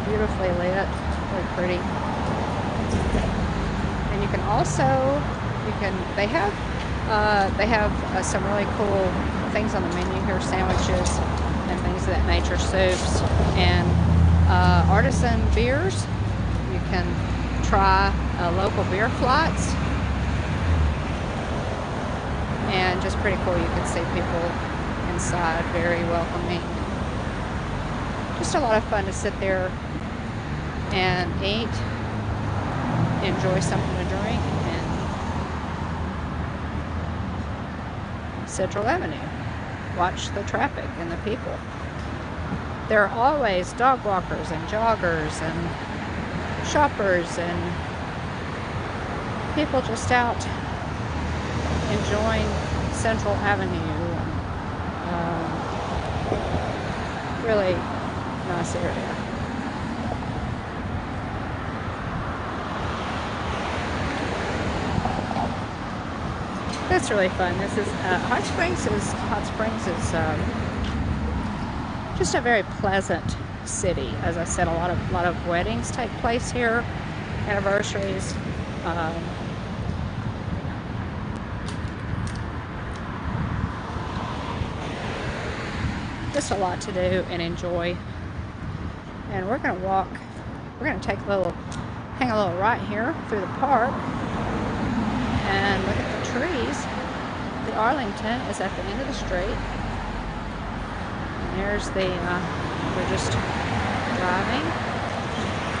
Beautifully lit. Really pretty. And you can also, they have some really cool things on the menu here, sandwiches and things of that nature, soups, and artisan beers. You can try local beer flights. And just pretty cool. You can see people inside, very welcoming. Just a lot of fun to sit there and eat, enjoy something to drink, and Central Avenue. Watch the traffic and the people. There are always dog walkers and joggers and shoppers and people just out enjoying Central Avenue. Really nice area. That's really fun. This is Hot Springs is just a very pleasant city. As I said, a lot of weddings take place here, anniversaries. Just a lot to do and enjoy. And we're going to walk. We're going to hang a little right here through the park and look at the trees. The Arlington is at the end of the street. And there's we're just driving.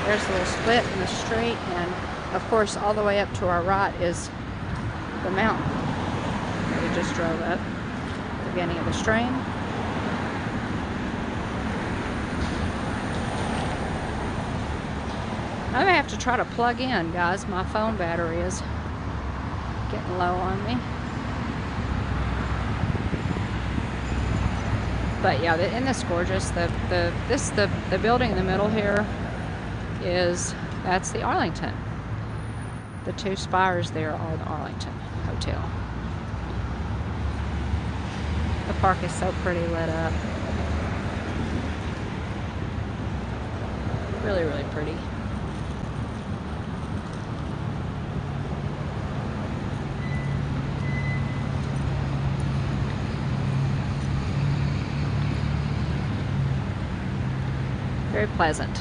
There's a little split in the street, and of course all the way up to our right is the mountain that we just drove up at the beginning of the stream. I may have to try to plug in, guys. My phone battery is getting low on me. But yeah, isn't this gorgeous? The building in the middle here that's the Arlington. The two spires there are the Arlington Hotel. The park is so pretty lit up. Really, really pretty. Very pleasant.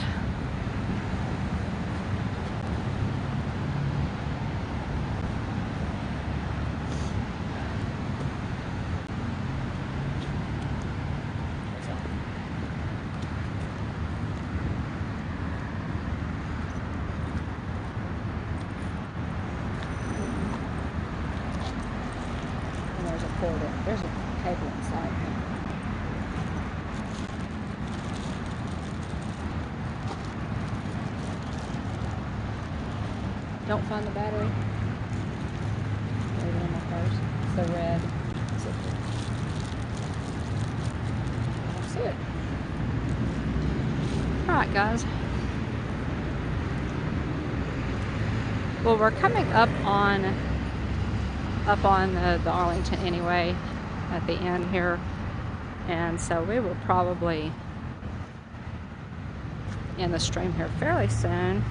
And there's a corridor. There's a cable inside here. Don't find the battery. There's one in my purse. It's the red. I don't see it. Alright, guys. Well, we're coming up on the Arlington anyway at the end here. And so we will probably end the stream here fairly soon.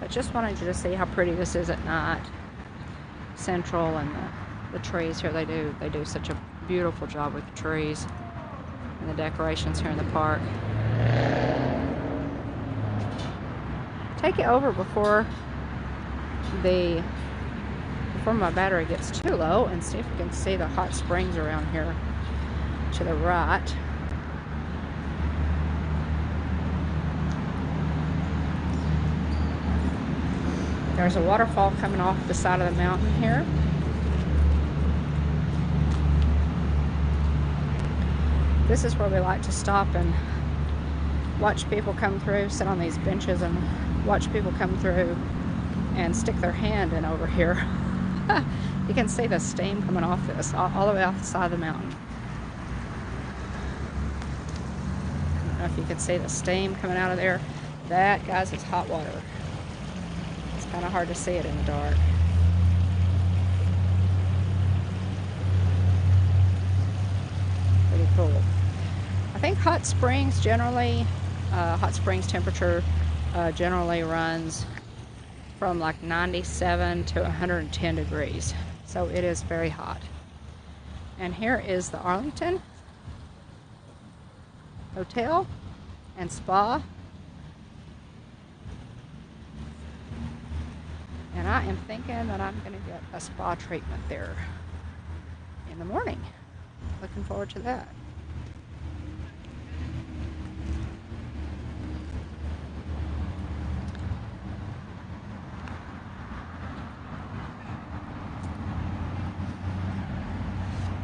Just wanted you to see how pretty this is at night. Central and the trees here, they do such a beautiful job with the trees and the decorations here in the park. Take it over before my battery gets too low, and see if you can see the hot springs around here to the right. There's a waterfall coming off the side of the mountain here. This is where we like to stop and watch people come through, sit on these benches and watch people come through and stick their hand in over here. You can see the steam coming off this all the way off the side of the mountain. I don't know if you can see the steam coming out of there. That, guys, is hot water. Kind of hard to see it in the dark. Pretty cool. I think hot springs temperature generally runs from like 97 to 110 degrees. So it is very hot. And here is the Arlington. Hotel and Spa. And I am thinking that I'm going to get a spa treatment there in the morning. Looking forward to that.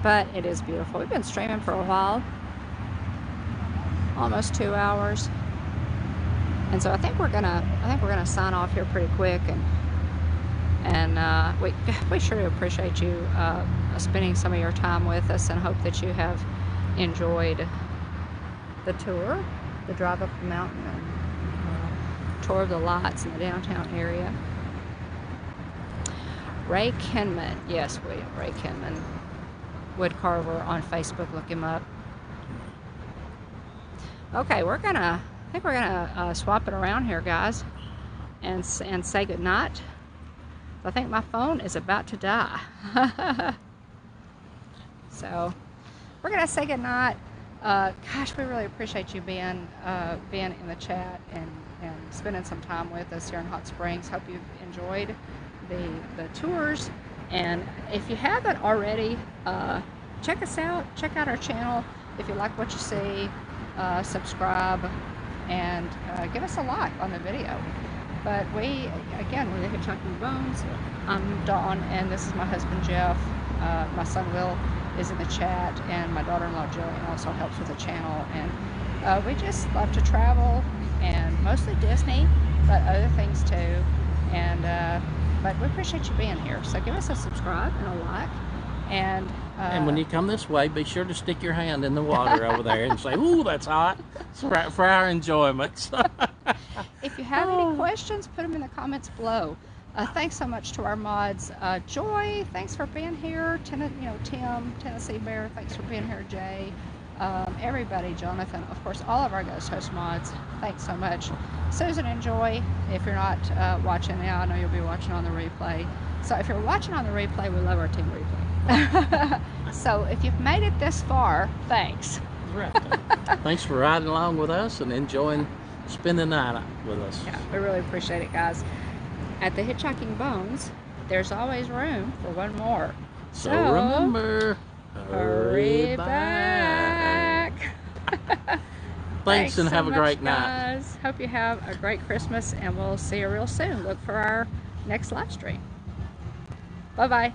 But it is beautiful. We've been streaming for a while, almost 2 hours, and so I think we're gonna sign off here pretty quick, and we sure do appreciate you spending some of your time with us, and hope that you have enjoyed the tour, the drive up the mountain, and tour of the lights in the downtown area. Ray Kinman, yes, William Ray Kinman. Wood carver on Facebook, look him up. Okay, I think we're gonna swap it around here, guys, and say goodnight. I think my phone is about to die. So we're gonna say goodnight. Gosh, we really appreciate you being in the chat and spending some time with us here in Hot Springs. Hope you've enjoyed the tours. And if you haven't already, check us out. Check out our channel. If you like what you see, subscribe and give us a like on the video. But we're the Hitchhiking Bones. I'm Dawn, and this is my husband Jeff. My son Will is in the chat, and my daughter-in-law Jillian also helps with the channel. And we just love to travel, and mostly Disney, but other things too. And but we appreciate you being here. So give us a subscribe and a like. And when you come this way, be sure to stick your hand in the water over there and say, "Ooh, that's hot," for our enjoyment. If you have any questions, put them in the comments below. Thanks so much to our mods. Joy, thanks for being here. Tim, Tennessee Bear, thanks for being here. Jay, everybody, Jonathan, of course, all of our ghost host mods, thanks so much. Susan and Joy, if you're not watching now, I know you'll be watching on the replay. So if you're watching on the replay, we love our team replay. So if you've made it this far, thanks. Right. Thanks for riding along with us and enjoying spending the night with us. Yeah, we really appreciate it, guys. At the Hitchhiking Bones, there's always room for one more. So remember, hurry back. Thanks and have a great night. Guys. Hope you have a great Christmas, and we'll see you real soon. Look for our next live stream. Bye-bye.